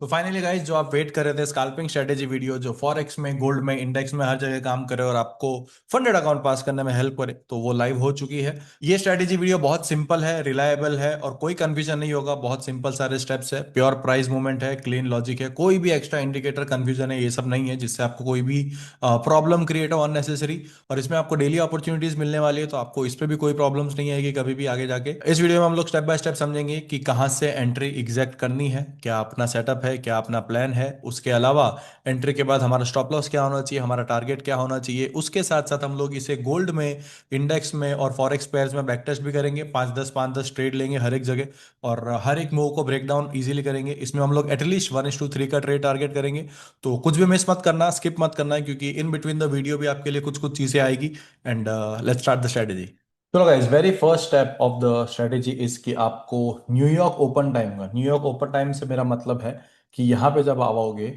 तो finally guys, जो आप वेट कर रहे थे स्कैल्पिंग स्ट्रेटेजी वीडियो जो फॉरेक्स में, गोल्ड में, इंडेक्स में हर जगह काम करे और आपको फंडेड अकाउंट पास करने में हेल्प करे, तो वो लाइव हो चुकी है। ये स्ट्रेटेजी वीडियो बहुत सिंपल है, रिलायबल है और कोई कंफ्यूजन नहीं होगा। बहुत सिंपल सारे स्टेप्स है, प्योर प्राइस मूवमेंट है, क्लीन लॉजिक है, कोई भी एक्स्ट्रा इंडिकेटर कंफ्यूजन है ये सब नहीं है जिससे आपको कोई भी प्रॉब्लम क्रिएट हो अननेसेसरी। और इसमें आपको डेली अपॉर्चुनिटीज मिलने वाली है, तो आपको इस पे भी कोई प्रॉब्लम्स नहीं आएगी कभी भी आगे जाके। इस वीडियो में हम लोग स्टेप बाय स्टेप समझेंगे कि कहाँ से एंट्री एग्जैक्ट करनी है, क्या अपना सेटअप है, क्या अपना प्लान है। उसके अलावा एंट्री के बाद हमारा स्टॉप लॉस क्या होना चाहिए, हमारा टारगेट क्या होना चाहिए। उसके साथ साथ हम लोग इसे गोल्ड में, इंडेक्स में और फॉरेक्स पेयर्स में बैक टेस्ट भी करेंगे। 5-10 ट्रेड लेंगे हर एक जगह और हर एक मूव को ब्रेक डाउन इजीली करेंगे। इसमें हम लोग एटलीस्ट 1:3 का ट्रेड टारगेट करेंगे। तो कुछ भी मिस मत करना, स्किप मत करना है, क्योंकि इन बिटवीन द वीडियो भी आपके लिए कुछ कुछ चीजें आएगी। And let's start the strategy. चलो guys, very first step of the strategy is कि आपको न्यूयॉर्क ओपन टाइम का, न्यूयॉर्क ओपन टाइम से मेरा मतलब है कि यहाँ पे जब आप आओगे,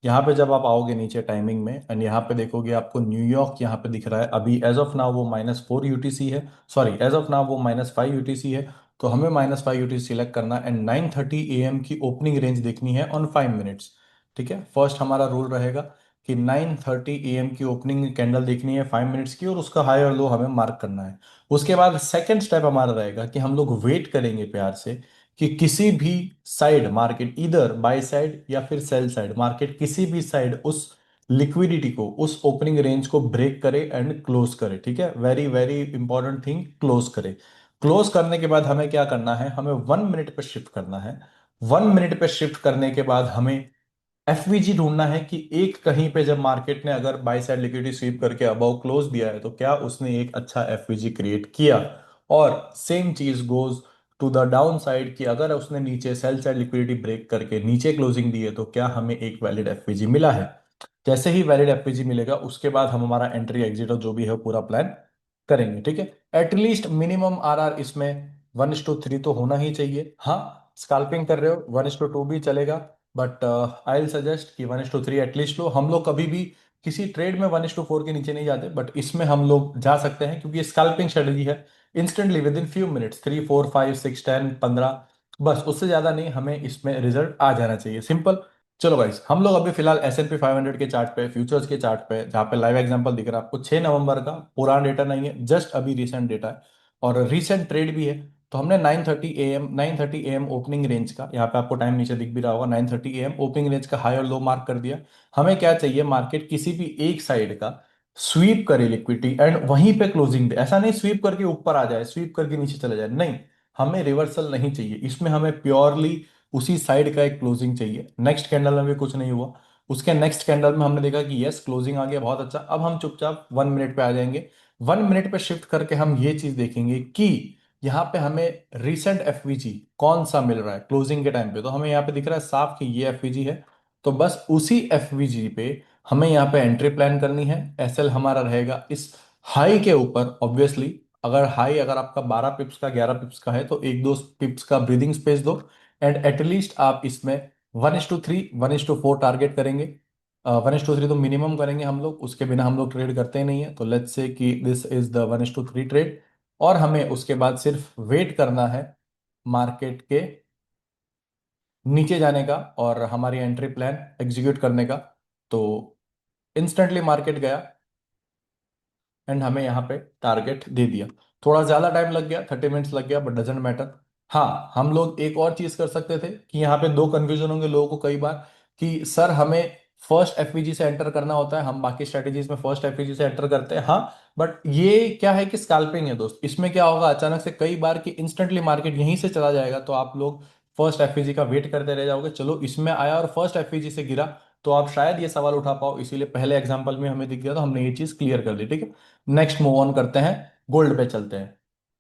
यहाँ पे जब आप आओगे नीचे टाइमिंग में एंड यहाँ पे देखोगे आपको न्यूयॉर्क यहाँ पे दिख रहा है। अभी एज ऑफ नाउ वो -4 UTC है, सॉरी एज ऑफ नाउ वो -5 UTC है। तो हमें -5 UTC सिलेक्ट करना एंड 9:30 AM की ओपनिंग रेंज देखनी है ऑन 5 मिनट्स। ठीक है, फर्स्ट हमारा रूल रहेगा कि 9:30 AM की ओपनिंग कैंडल देखनी है 5 मिनट्स की और उसका हाई और लो हमें मार्क करना है। उसके बाद सेकंड स्टेप हमारा रहेगा कि हम लोग वेट करेंगे प्यार से कि किसी भी साइड मार्केट, इधर बाय साइड या फिर सेल साइड मार्केट, किसी भी साइड उस लिक्विडिटी को, उस ओपनिंग रेंज को ब्रेक करे एंड क्लोज करे। ठीक है, very very important thing, close करे। क्लोज करने के बाद हमें क्या करना है, हमें 1 मिनट पे शिफ्ट करना है। 1 मिनट पे शिफ्ट करने के बाद हमें एफवीजी ढूंढना है कि एक कहीं पे जब मार्केट ने अगर बाई साइड लिक्विडिटी स्वीप करके अबाउ क्लोज दिया है तो क्या उसने एक अच्छा एफवीजी क्रिएट किया। और सेम चीज goes to the down side कि अगर उसने नीचे सेल साइड लिक्विडिटी ब्रेक करके नीचे क्लोजिंग दी है तो क्या हमें एक वैलिड एफवीजी मिला है। जैसे ही वैलिड एफवीजी मिलेगा उसके बाद हम हमारा एंट्री एग्जिट और जो भी है पूरा प्लान करेंगे। ठीक है, एटलीस्ट मिनिमम आरआर इसमें 1:3 तो होना ही चाहिए। हाँ, स्कैल्पिंग कर रहे हो 1:2 भी चलेगा, बट आई विल सजेस्ट कि 1:3 एटलीस्ट लो। हम लोग कभी भी किसी ट्रेड में 1:4 के नीचे नहीं जाते, बट इसमें हम लोग जा सकते हैं क्योंकि ये स्कैल्पिंग स्ट्रेटजी है। Instantly with in few minutes 3, 4, 5, 6, 10, 15, बस उससे ज्यादा नहीं, हमें इसमें रिजल्ट आ जाना चाहिए, सिंपल। चलो गाइस, हम लोग अभी फिलहाल S&P 500 के चार्ट पे, फ्यूचर्स के चार्ट पे, जहाँ पे लाइव एग्जांपल दिख रहा है आपको 6 नवंबर का, पुराना डेटा नहीं है, जस्ट अभी रिसेंट डेटा है और रिसेंट ट्रेड भी है। तो हमने 9:30 AM ओपनिंग रेंज का, यहाँ पे आपको टाइम नीचे दिख भी रहा होगा, 9:30 AM ओपनिंग रेंज का हाई और लो मार्क कर दिया। हमें क्या चाहिए, मार्केट किसी भी एक साइड का स्वीप करे लिक्विडिटी एंड वहीं पे क्लोजिंग दे। ऐसा नहीं स्वीप करके ऊपर आ जाए, स्वीप करके नीचे चले जाए, नहीं, हमें रिवर्सल नहीं चाहिए। इसमें हमें प्योरली उसी साइड का एक क्लोजिंग चाहिए। नेक्स्ट कैंडल में भी कुछ नहीं हुआ, उसके नेक्स्ट कैंडल में हमने देखा कि यस क्लोजिंग आ गया, बहुत अच्छा। अब हम चुपचाप 1 मिनट पे आ जाएंगे। 1 मिनट पे शिफ्ट करके हम ये चीज देखेंगे कि यहाँ पे हमें रिसेंट एफवीजी कौन सा मिल रहा है क्लोजिंग के टाइम पे। तो हमें यहाँ पे दिख रहा है साफ कि ये एफवीजी है। तो बस उसी एफवीजी पे हमें यहाँ पे एंट्री प्लान करनी है। एसएल हमारा रहेगा इस हाई के ऊपर ऑब्वियसली। अगर हाई, अगर आपका 12 पिप्स का, 11 पिप्स का है तो 1-2 पिप्स का ब्रीदिंग स्पेस दो एंड एटलीस्ट आप इसमें 1:3, 1:4 टारगेट करेंगे। 1:3 तो मिनिमम करेंगे हम लोग, उसके बिना हम लोग ट्रेड करते ही नहीं है। तो लेट्स से कि दिस इज द 1:3 ट्रेड और हमें उसके बाद सिर्फ वेट करना है मार्केट के नीचे जाने का और हमारी एंट्री प्लान एग्जीक्यूट करने का। तो इंस्टेंटली मार्केट गया एंड हमें यहाँ पे टारगेट दे दिया। थोड़ा ज्यादा टाइम लग गया, 30 मिनट्स लग गया, बट डजेंट मैटर। हाँ, हम लोग एक और चीज कर सकते थे कि यहाँ पे दो कंफ्यूजन होंगे लोगों को कई बार कि सर हमें फर्स्ट एफवीजी से एंटर करना होता है, हम बाकी स्ट्रेटेजीज में फर्स्ट एफवीजी से एंटर करते हैं। हाँ, बट ये क्या है कि स्कैल्पिंग है दोस्त, इसमें क्या होगा अचानक से कई बार कि इंस्टेंटली मार्केट यहीं से चला जाएगा तो आप लोग फर्स्ट एफवीजी का वेट करते रह जाओगे। चलो, इसमें आया और फर्स्ट एफवीजी से गिरा तो आप शायद ये सवाल उठा पाओ, इसीलिए पहले एग्जांपल में हमें दिख गया तो हमने ये चीज क्लियर कर दी। ठीक है, नेक्स्ट मूव ऑन करते हैं, गोल्ड पे चलते हैं।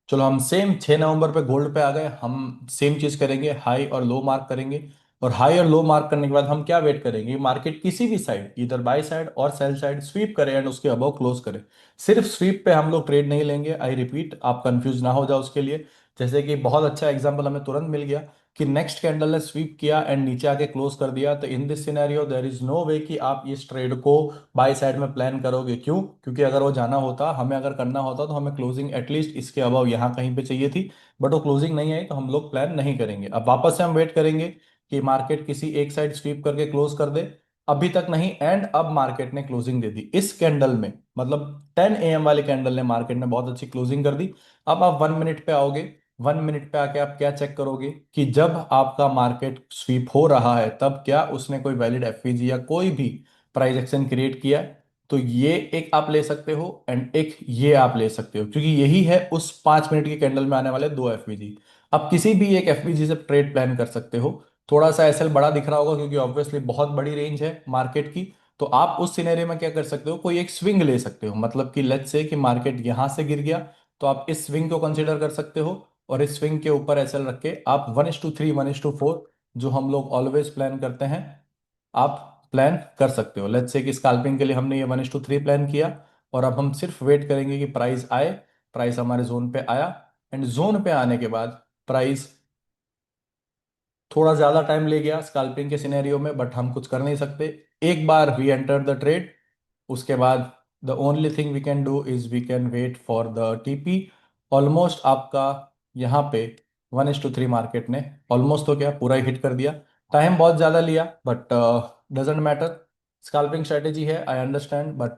चलो, हम सेम 6 नवंबर पे गोल्ड पे आ गए। हम सेम चीज करेंगे, हाई और लो मार्क करेंगे। और हाई और लो मार्क करने के बाद हम क्या वेट करेंगे, मार्केट किसी भी साइड, इधर बाय साइड और सेल साइड स्वीप करे एंड उसके अबव क्लोज करे। सिर्फ स्वीप पे हम लोग ट्रेड नहीं लेंगे, आई रिपीट, आप कंफ्यूज ना हो जाओ उसके लिए। जैसे कि बहुत अच्छा एग्जांपल हमें तुरंत मिल गया कि नेक्स्ट कैंडल ने स्वीप किया एंड नीचे आके क्लोज कर दिया, तो in this scenario there is no way कि आप इस ट्रेड को बाय साइड में प्लान करोगे। क्यों? क्योंकि अगर वो जाना होता, हमें अगर करना होता तो हमें क्लोजिंग एटलीस्ट इसके अबव यहाँ कहीं पे चाहिए थी, बट वो क्लोजिंग नहीं आई तो हम लोग प्लान नहीं करेंगे। अब वापस से हम वेट करेंगे कि मार्केट किसी एक साइड स्वीप करके क्लोज कर दे, अभी तक नहीं। एंड अब मार्केट ने क्लोजिंग दे दी इस कैंडल में, मतलब 10 AM वाले कैंडल ने मार्केट ने बहुत अच्छी क्लोजिंग कर दी। अब आप 1 मिनट पे आओगे, 1 मिनट पे आके आप क्या चेक करोगे कि जब आपका मार्केट स्वीप हो रहा है तब क्या उसने कोई वैलिड एफवीजी या कोई भी प्राइस एक्शन क्रिएट किया है। तो ये एक आप ले सकते हो एंड एक ये आप ले सकते हो, क्योंकि यही है उस 5 मिनट के कैंडल में आने वाले दो एफवीजी। आप किसी भी एक एफवीजी से ट्रेड प्लान कर सकते हो। थोड़ा सा एसएल बड़ा दिख रहा होगा क्योंकि ऑब्वियसली बहुत बड़ी रेंज है मार्केट की। तो आप उस सिनेरियो में क्या कर सकते हो, कोई एक स्विंग ले सकते हो, मतलब कि लेट्स से कि मार्केट यहां से गिर गया तो आप इस स्विंग को कंसीडर कर सकते हो, और इस स्विंग के ऊपर एसएल रख के आप 1:3 1:4 जो हम लोग ऑलवेज प्लान करते हैं आप प्लान कर सकते हो। लेट्स से कि स्कैल्पिंग के लिए हमने ये 1:3 प्लान किया, और अब हम सिर्फ वेट करेंगे कि प्राइस आए। प्राइस हमारे जोन पे आया, एंड जोन पे आने के बाद प्राइस थोड़ा ज्यादा टाइम ले गया स्कैल्पिंग के सिनेरियो में, बट हम कुछ कर नहीं सकते। एक बार वी एंटर द ट्रेड, उसके बाद the only thing we can do is we can wait for the TP. Almost आपका यहाँ पे 1:3 मार्केट ने ऑलमोस्ट तो क्या पूरा ही हिट कर दिया। टाइम बहुत ज्यादा लिया but doesn't matter, scalping strategy है, आई अंडरस्टैंड, बट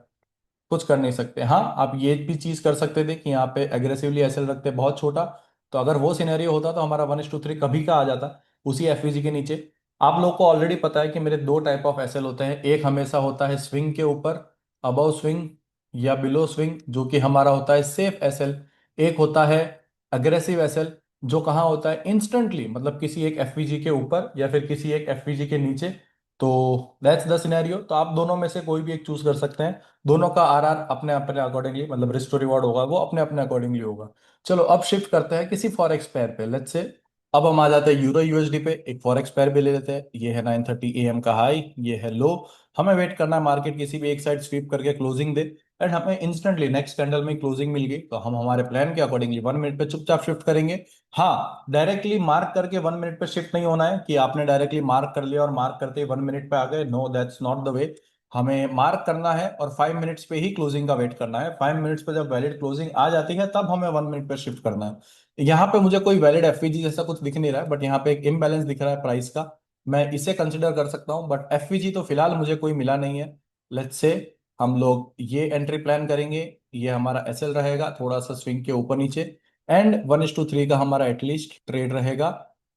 कुछ कर नहीं सकते। हाँ, आप ये भी चीज कर सकते थे कि यहाँ पे एग्रेसिवली एसएल रखते बहुत छोटा, तो अगर वो सिनेरियो होता तो हमारा 1:3 कभी का आ जाता उसी एफवीजी के नीचे। आप लोग को ऑलरेडी पता है कि मेरे दो टाइप ऑफ एसएल होते हैं, एक हमेशा होता है स्विंग के ऊपर, अबव स्विंग या बिलो स्विंग, जो कि हमारा होता है सेफ एसएल। एक होता है अग्रेसिव एसएल, जो कहाँ होता है इंस्टेंटली, मतलब किसी एक एफवीजी के ऊपर या फिर किसी एक एफवीजी के नीचे। तो दैट्स द सिनेरियो, तो आप दोनों में से कोई भी एक चूज कर सकते हैं। दोनों का आरआर अपने अपने अकॉर्डिंगली, मतलब रिस्क टू रिवॉर्ड होगा वो अपने अपने अकॉर्डिंगली होगा। चलो अब शिफ्ट करते हैं किसी फॉरेक्स पेयर पे, लेट्स से अब हम आ जाते हैं यूरो यूएसडी पे। एक फॉरेक्स पेयर भी ले लेते हैं। ये है 9:30 AM का हाई, ये है लो। हमें वेट करना है मार्केट किसी भी एक साइड स्वीप करके क्लोजिंग दे, एंड हमें इंस्टेंटली नेक्स्ट कैंडल में क्लोजिंग मिल गई तो हम हमारे प्लान के अकॉर्डिंगली 1 मिनट पे चुपचाप शिफ्ट करेंगे। हाँ, डायरेक्टली मार्क करके 1 मिनट पे शिफ्ट नहीं होना है कि आपने डायरेक्टली मार्क कर लिया और मार्क करते ही 1 मिनट पे आ गए। No, that's not the way. हमें मार्क करना है और 5 मिनट्स पे ही क्लोजिंग का वेट करना है। 5 मिनट्स पे जब वैलिड क्लोजिंग आ जाती है तब हमें 1 मिनट पे शिफ्ट करना है। यहाँ पे मुझे कोई वैलिड एफवीजी जैसा कुछ दिख नहीं रहा है, बट यहाँ पे एक इम्बैलेंस दिख रहा है प्राइस का, मैं इसे कंसिडर कर सकता हूँ, बट एफवीजी तो फिलहाल मुझे कोई मिला नहीं है। लेट्स से हम लोग ये एंट्री प्लान करेंगे, ये हमारा एसएल रहेगा थोड़ा सा स्विंग के ऊपर नीचे, एंड 1:3 का हमारा एटलीस्ट ट्रेड रहेगा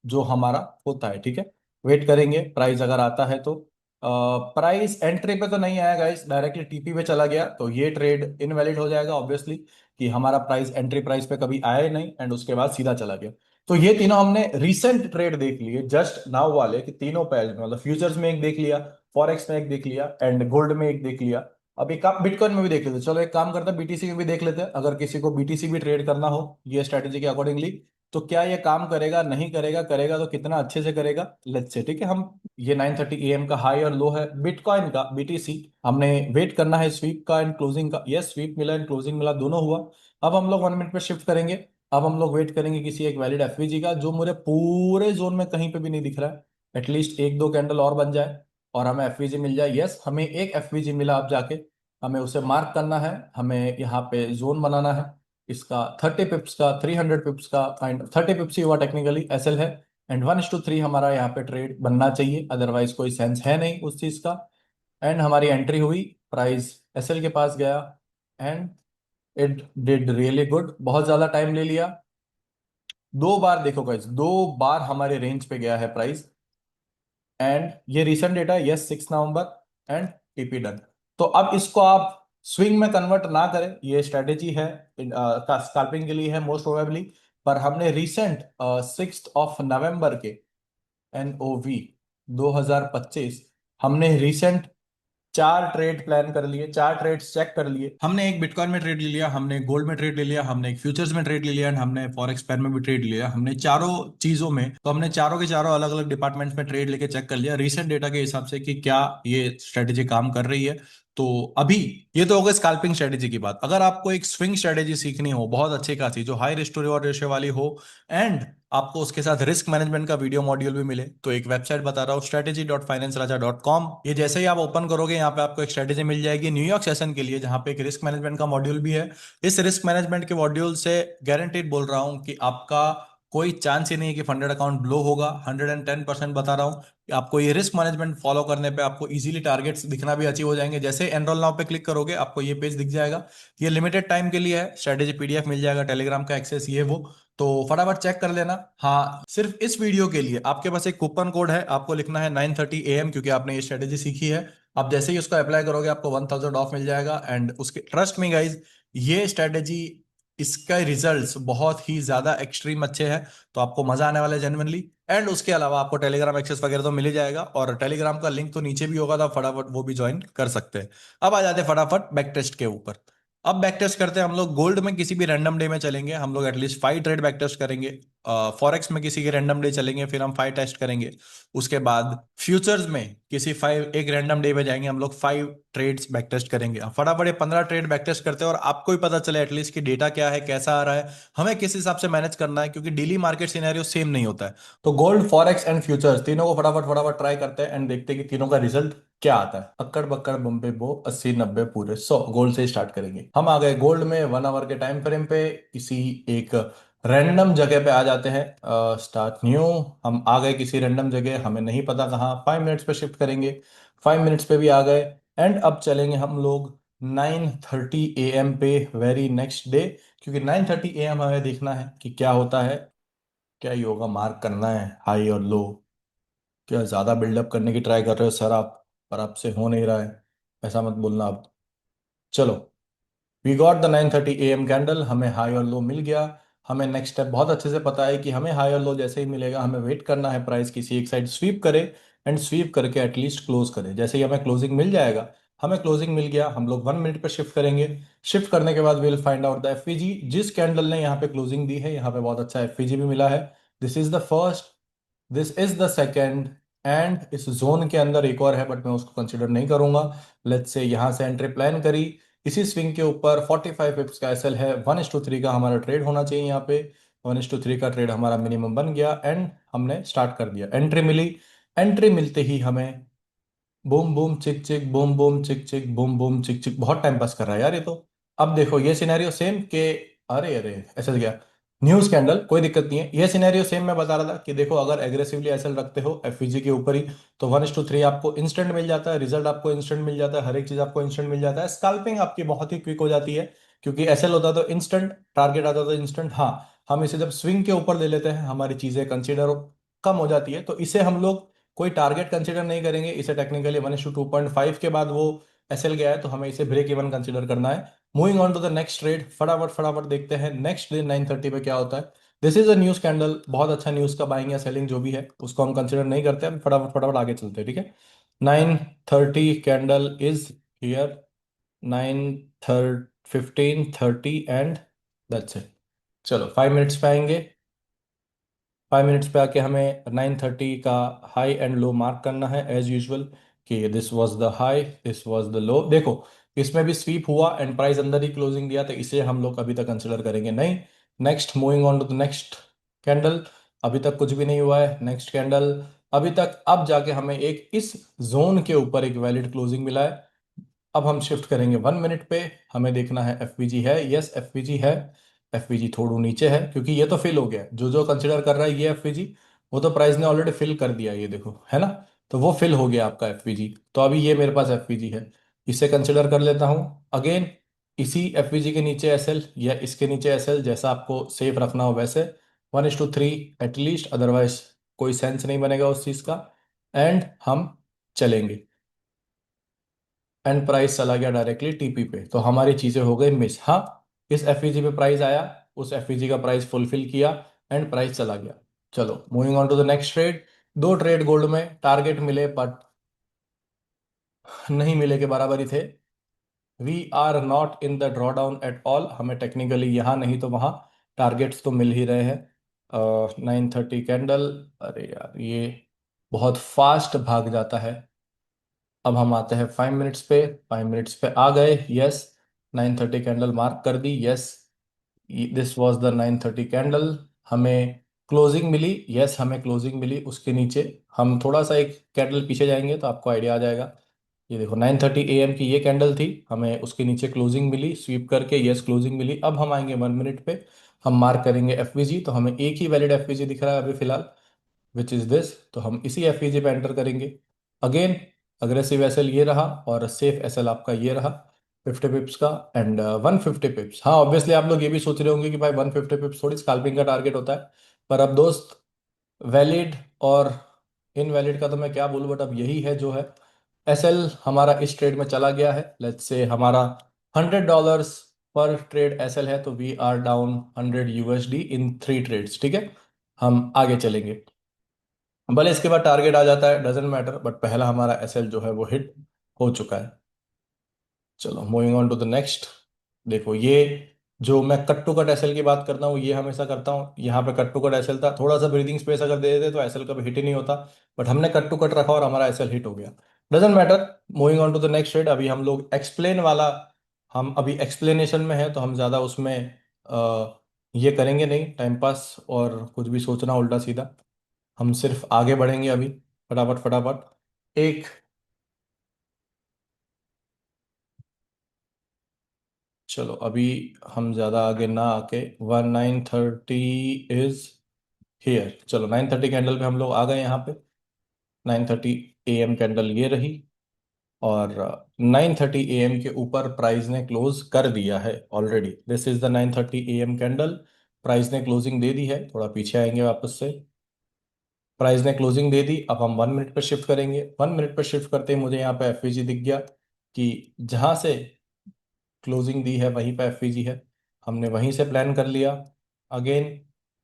जो हमारा होता है। ठीक है, वेट करेंगे प्राइस अगर आता है तो। प्राइस एंट्री पे तो नहीं आया गाइस, डायरेक्टली टीपी पे चला गया तो ये ट्रेड इनवैलिड हो जाएगा ऑब्वियसली, कि हमारा प्राइस एंट्री प्राइस पे कभी आया ही नहीं एंड उसके बाद सीधा चला गया। तो ये तीनों हमने रिसेंट ट्रेड देख लिए जस्ट नाउ वाले, कि तीनों पैर मतलब फ्यूचर्स में एक देख लिया, फॉरेक्स में एक देख लिया, एंड गोल्ड में एक देख लिया। अब एक काम बिटकॉइन में भी देख लेते हैं। चलो एक काम करते हैं, बीटीसी में भी देख लेते हैं, अगर किसी को बीटीसी भी ट्रेड करना हो ये स्ट्रेटेजी के अकॉर्डिंगली, तो क्या ये काम करेगा नहीं करेगा, करेगा तो कितना अच्छे से करेगा, लेट्स से। ठीक है, हम ये 9:30 AM का हाई और लो है बिटकॉइन का बीटीसी, हमने वेट करना है स्वीप का एंड क्लोजिंग का। यस, स्वीप मिला एंड क्लोजिंग मिला, दोनों हुआ। अब हम लोग 1 मिनट पे शिफ्ट करेंगे। अब हम लोग वेट करेंगे किसी एक वैलिड एफवीजी का जो मुझे पूरे जोन में कहीं पे भी नहीं दिख रहा है, एटलीस्ट एक दो कैंडल और बन जाए और हमें एफवीजी मिल जाए। यस, हमें एक एफवीजी मिला, अब जाके हमें उसे मार्क करना है, हमें यहाँ पे जोन बनाना है इसका 30 पिप्स का, 300 पिप्स का, काइंड 30 पिप्स ही हुआ टेक्निकली, एसएल है। एंड 1:3 हमारा यहाँ पे ट्रेड बनना चाहिए, अदरवाइज कोई सेंस है नहीं उस चीज का। एंड हमारी एंट्री हुई, प्राइस एसएल के पास गया, and it did really good. बहुत ज्यादा टाइम ले लिया, दो बार देखो गाइस, दो बार हमारे रेंज पे गया है प्राइस। एंड ये रिसेंट डेटा है, yes 6 November, and TP done. तो अब इसको आप स्विंग में कन्वर्ट ना करें, ये स्ट्रेटेजी है स्कैल्पिंग के लिए है मोस्ट प्रोबेबली। पर हमने रिसेंट 6 नवंबर के NOV 2025 हमने रिसेंट 4 ट्रेड प्लान कर लिए, 4 ट्रेड्स चेक कर लिए। हमने एक बिटकॉइन में ट्रेड ले लिया, हमने गोल्ड में ट्रेड ले लिया, हमने एक फ्यूचर्स में ट्रेड ले लिया, एंड हमने फॉरेक्स पेयर में भी ट्रेड लिया। हमने चारों चीजों में, तो हमने चारों के चारों अलग अलग डिपार्टमेंट्स में ट्रेड लेके चेक कर लिया रिसेंट डेटा के हिसाब से कि क्या ये स्ट्रेटेजी काम कर रही है। तो अभी ये तो हो गई स्कैल्पिंग स्ट्रेटेजी की बात। अगर आपको एक स्विंग स्ट्रेटेजी सीखनी हो बहुत अच्छी खासी, जो high risk to reward ratio वाली हो, एंड आपको उसके साथ रिस्क मैनेजमेंट का वीडियो मॉड्यूल भी मिले, तो एक वेबसाइट बता रहा हूँ strategy.financeraja.com। ये जैसे ही आप ओपन करोगे यहाँ पे आपको एक स्ट्रेटेजी मिल जाएगी न्यूयॉर्क सेशन के लिए, जहाँ पे एक रिस्क मैनेजमेंट का मॉड्यूल भी है। इस रिस्क मैनेजमेंट के मॉड्यूल से गारंटीड बोल रहा हूँ कि आपका कोई चांस ही नहीं है कि फंडेड अकाउंट ब्लो होगा। 110% बता रहा हूँ। आपको ये रिस्क मैनेजमेंट फॉलो करने पे आपको इजीली टारगेट्स दिखना भी अचीव हो जाएंगे। जैसे एनरोल नाउ पे क्लिक करोगे आपको ये पेज दिख जाएगा। ये लिमिटेड टाइम के लिए है। स्ट्रेटेजी पीडीएफ मिल जाएगा, टेलीग्राम का एक्सेस, ये वो। तो फटाफट चेक कर लेना। हाँ, सिर्फ इस वीडियो के लिए आपके पास एक कूपन कोड है। आपको लिखना है 9:30 AM, क्योंकि आपने ये स्ट्रेटेजी सीखी है। आप जैसे ही उसको अप्लाई करोगे आपको 1000 ऑफ मिल जाएगा। एंड उसके ट्रस्ट में गाइज, ये स्ट्रेटेजी, इसका रिजल्ट्स बहुत ही ज्यादा एक्सट्रीम अच्छे हैं। तो आपको मजा आने वाला है जेन्युइनली। एंड उसके अलावा आपको टेलीग्राम एक्सेस वगैरह तो मिल ही जाएगा, और टेलीग्राम का लिंक तो नीचे भी होगा, तो आप फटाफट वो भी ज्वाइन कर सकते हैं। अब आ जाते हैं फटाफट बैक टेस्ट के ऊपर। अब बैक टेस्ट करते हैं हम लोग। गोल्ड में किसी भी रैंडम डे में चलेंगे हम लोग, एटलीस्ट 5 ट्रेड बैक टेस्ट करेंगे। फॉरेक्स में किसी के रैंडम डे चलेंगे, फिर हम 5 टेस्ट करेंगे। उसके बाद फ्यूचर्स में किसी 5 एक रैंडम डे में जाएंगे हम लोग, 5 ट्रेड्स बैक टेस्ट करेंगे। अब फटाफट ये 15 ट्रेड बैक टेस्ट करते हैं, और आपको भी पता चले एटलीस्ट कि डेटा क्या है, कैसा आ रहा है, हमें किस हिसाब से मैनेज करना है, क्योंकि डेली मार्केट सिनेरियो सेम नहीं होता है। तो गोल्ड, फॉरेक्स एंड फ्यूचर्स तीनों को फटाफट फटाफट ट्राई करते हैं, एंड देखते हैं कि तीनों का रिजल्ट क्या आता है। अक्कड़ बक्कड़ बम्बे बो 80 90 पूरे 100। गोल्ड से स्टार्ट करेंगे। हम आ गए गोल्ड में 1 आवर के टाइम फ्रेम पे, किसी एक रैंडम जगह पे आ जाते हैं। Start new. हम आ गए किसी रैंडम जगह, हमें नहीं पता कहाँ। 5 मिनट्स पे शिफ्ट करेंगे। 5 मिनट्स पे भी आ गए। एंड अब चलेंगे हम लोग 9:30 AM पे, वेरी नेक्स्ट डे। क्योंकि 9:30 AM हमें देखना है कि क्या होता है। क्या योगा मार्क करना है हाई और लो। क्या ज्यादा बिल्डअप करने की ट्राई कर रहे हो सर आप, पर आपसे हो नहीं रहा है। ऐसा मत बोलना आप। चलो, we got the 9:30 AM candle, हमें हाई और लो मिल गया। हमें नेक्स्ट स्टेप बहुत अच्छे से पता है कि हमें हाई और लो जैसे ही मिलेगा हमें वेट करना है, प्राइस किसी एक साइड स्वीप करे, एंड स्वीप करके एटलीस्ट क्लोज करे। जैसे ही हमें क्लोजिंग मिल जाएगा, हमें क्लोजिंग मिल गया, हम लोग 1 मिनट पर शिफ्ट करेंगे। शिफ्ट करने के बाद will find out the FVG. जिस कैंडल ने यहाँ पे क्लोजिंग दी है, यहाँ पे बहुत अच्छा एफवीजी भी मिला है। This is the first, this is the second, and इस जोन के अंदर एक और है, बट मैं उसको कंसिडर नहीं करूंगा। लेट्स से यहां से एंट्री प्लान करी। इसी स्विंग के ऊपर 45 पिप्स का एसएल है। 1:3 का हमारा ट्रेड होना चाहिए यहाँ पे। 1:3 का ट्रेड हमारा मिनिमम बन गया, एंड हमने स्टार्ट कर दिया। एंट्री मिली। एंट्री मिलते ही हमें बूम बूम चिक चिक, बूम बूम चिक चिक, बूम बूम चिक चिक, बहुत टाइम पास कर रहा है यार ये तो। अब देखो ये सिनेरियो सेम के, अरे अरे ऐसा क्या, न्यूज कैंडल कोई दिक्कत नहीं है। ये सिनेरियो सेम मैं बता रहा था कि देखो अगर एग्रेसिवली एसएल रखते हो एफवीजी के ऊपर ही, तो 1:3 आपको इंस्टेंट मिल जाता है, रिजल्ट आपको इंस्टेंट मिल जाता है, हर एक चीज आपको इंस्टेंट मिल जाता है। स्कैल्पिंग आपकी बहुत ही क्विक हो जाती है, क्योंकि एसएल होता तो इंस्टेंट, टारगेट आता तो इंस्टेंट। हाँ, हम इसे जब स्विंग के ऊपर ले लेते हैं हमारी चीजें कंसिडर कम हो जाती है, तो इसे हम लोग कोई टारगेट कंसीडर नहीं करेंगे। इसे टेक्निकली 1:2.5 के बाद वो एसएल गया है, तो हमें इसे ब्रेक इवन कंसीडर करना है। Moving on to the next trade, फटाफट फटाफट देखते हैं नेक्स्ट डे 9:30 पे क्या होता है। This is a news candle, बहुत अच्छा न्यूज का बाइंग या सेलिंग जो भी है उसको हम कंसीडर नहीं करते। हम फटाफट फटाफट आगे चलते हैं, ठीक है। 9:30 candle is here. 9:15 30 and that's it. चलो 5 मिनट्स पे आएंगे। 5 मिनट्स पे आके हमें 9:30 का हाई एंड लो मार्क करना है एज यूजुअल, कि this was the high, this was the low. देखो इसमें भी स्वीप हुआ एंड प्राइस अंदर ही क्लोजिंग दिया, तो इसे हम लोग अभी तक कंसिडर करेंगे नहीं। Next, moving on to the next candle. अभी तक कुछ भी नहीं हुआ है। नेक्स्ट कैंडल अभी तक, अब जाके हमें एक इस जोन के ऊपर एक वैलिड क्लोजिंग मिला है। अब हम शिफ्ट करेंगे 1 मिनट पे। हमें देखना है एफवीजी है, यस एफवीजी है। एफवीजी थोड़ा नीचे है क्योंकि ये तो फिल हो गया, जो जो कंसिडर कर रहा है ये एफवीजी, वो तो प्राइस ने ऑलरेडी फिल कर दिया, ये देखो है ना। तो वो फिल हो गया आपका एफवीजी, तो अभी ये मेरे पास एफवीजी है, इसे कंसिडर कर लेता हूँ। अगेन इसी एफवीजी के नीचे एसएल या इसके नीचे एसएल, जैसा आपको सेफ रखना हो वैसे। 1:3 एटलीस्ट, अदरवाइज कोई सेंस नहीं बनेगा उस चीज का। एंड हम चलेंगे, एंड प्राइस चला गया डायरेक्टली टीपी पे, तो हमारी चीजें हो गई मिस। हाँ, इस एफईजी पे प्राइस आया, उस एफईजी का प्राइस फुलफिल किया, एंड प्राइस चला गया। चलो moving on to the next trade. 2 trade gold में, टारगेट मिले बट नहीं मिले के बराबर ही थे। We are not in the drawdown at all, हमें टेक्निकली यहाँ नहीं तो वहाँ टारगेट्स तो मिल ही रहे हैं। 9:30 कैंडल, अरे यार ये बहुत फास्ट भाग जाता है। अब हम आते हैं 5 मिनट्स पे। 5 मिनट्स पे आ गए, यस। 9:30 कैंडल मार्क कर दी, yes. This was the 9:30 candle. हमें क्लोजिंग मिली, यस हमें क्लोजिंग मिली उसके नीचे। हम थोड़ा सा एक कैंडल पीछे जाएंगे तो आपको आइडिया आ जाएगा। ये देखो 9:30 AM की ये कैंडल थी, हमें उसके नीचे क्लोजिंग मिली स्वीप करके, यस क्लोजिंग मिली। अब हम आएंगे 1 मिनट पे। हम मार्क करेंगे एफवीजी, तो हमें एक ही वैलिड एफवीजी दिख रहा है अभी फिलहाल, विच इज दिस, तो हम इसी एफवीजी पे एंटर करेंगे। अगेन अग्रेसिव एसएल ये रहा और सेफ एसएल आपका ये रहा 50 पिप्स का, एंड 150 पिप्स। हाँ ऑब्वियसली आप लोग ये भी सोच रहे होंगे कि भाई 150 पिप्स थोड़ी स्कैल्पिंग का टारगेट होता है, पर अब दोस्त वैलिड और इनवैलिड का तो मैं क्या बोलूँ, बट अब यही है जो है। एसएल हमारा इस ट्रेड में चला गया है, लेट्स से हमारा $100 पर ट्रेड एसएल है, तो वी आर डाउन 100 USD इन 3 ट्रेड्स, ठीक है। हम आगे चलेंगे, भले इसके बाद टारगेट आ जाता है, डजेंट मैटर, बट पहला हमारा एसएल जो है वो हिट हो चुका है। चलो moving on to the next. देखो ये जो मैं कट टू कट एसएल की बात करता हूँ ये हमेशा करता हूँ, यहाँ पे कट टू कट एसएल था, थोड़ा सा ब्रीदिंग स्पेस अगर दे देते तो एसएल कभी हिट ही नहीं होता, बट हमने कट टू कट रखा और हमारा एसएल हिट हो गया। Doesn't matter, moving on to the next trade. अभी हम लोग एक्सप्लेन वाला, हम अभी एक्सप्लेनेशन में है, तो हम ज़्यादा उसमें ये करेंगे नहीं टाइम पास और कुछ भी सोचना उल्टा सीधा, हम सिर्फ आगे बढ़ेंगे अभी फटाफट फटाफट। एक, चलो अभी हम ज़्यादा आगे ना आके 1930 इज हेयर, चलो 9:30 कैंडल पे हम लोग आ गए यहाँ पे। 9:30 AM कैंडल ये रही, और 9:30 AM के ऊपर प्राइस ने क्लोज कर दिया है already. This is the 9:30 AM candle, price ने क्लोजिंग दे दी है, थोड़ा पीछे आएंगे वापस से। प्राइस ने क्लोजिंग दे दी, अब हम 1 मिनट पर शिफ्ट करेंगे। 1 मिनट पर शिफ्ट करते ही मुझे यहाँ पे एफवीजी दिख गया कि जहाँ से क्लोजिंग दी है वहीं पे एफवीजी है, हमने वहीं से प्लान कर लिया। Again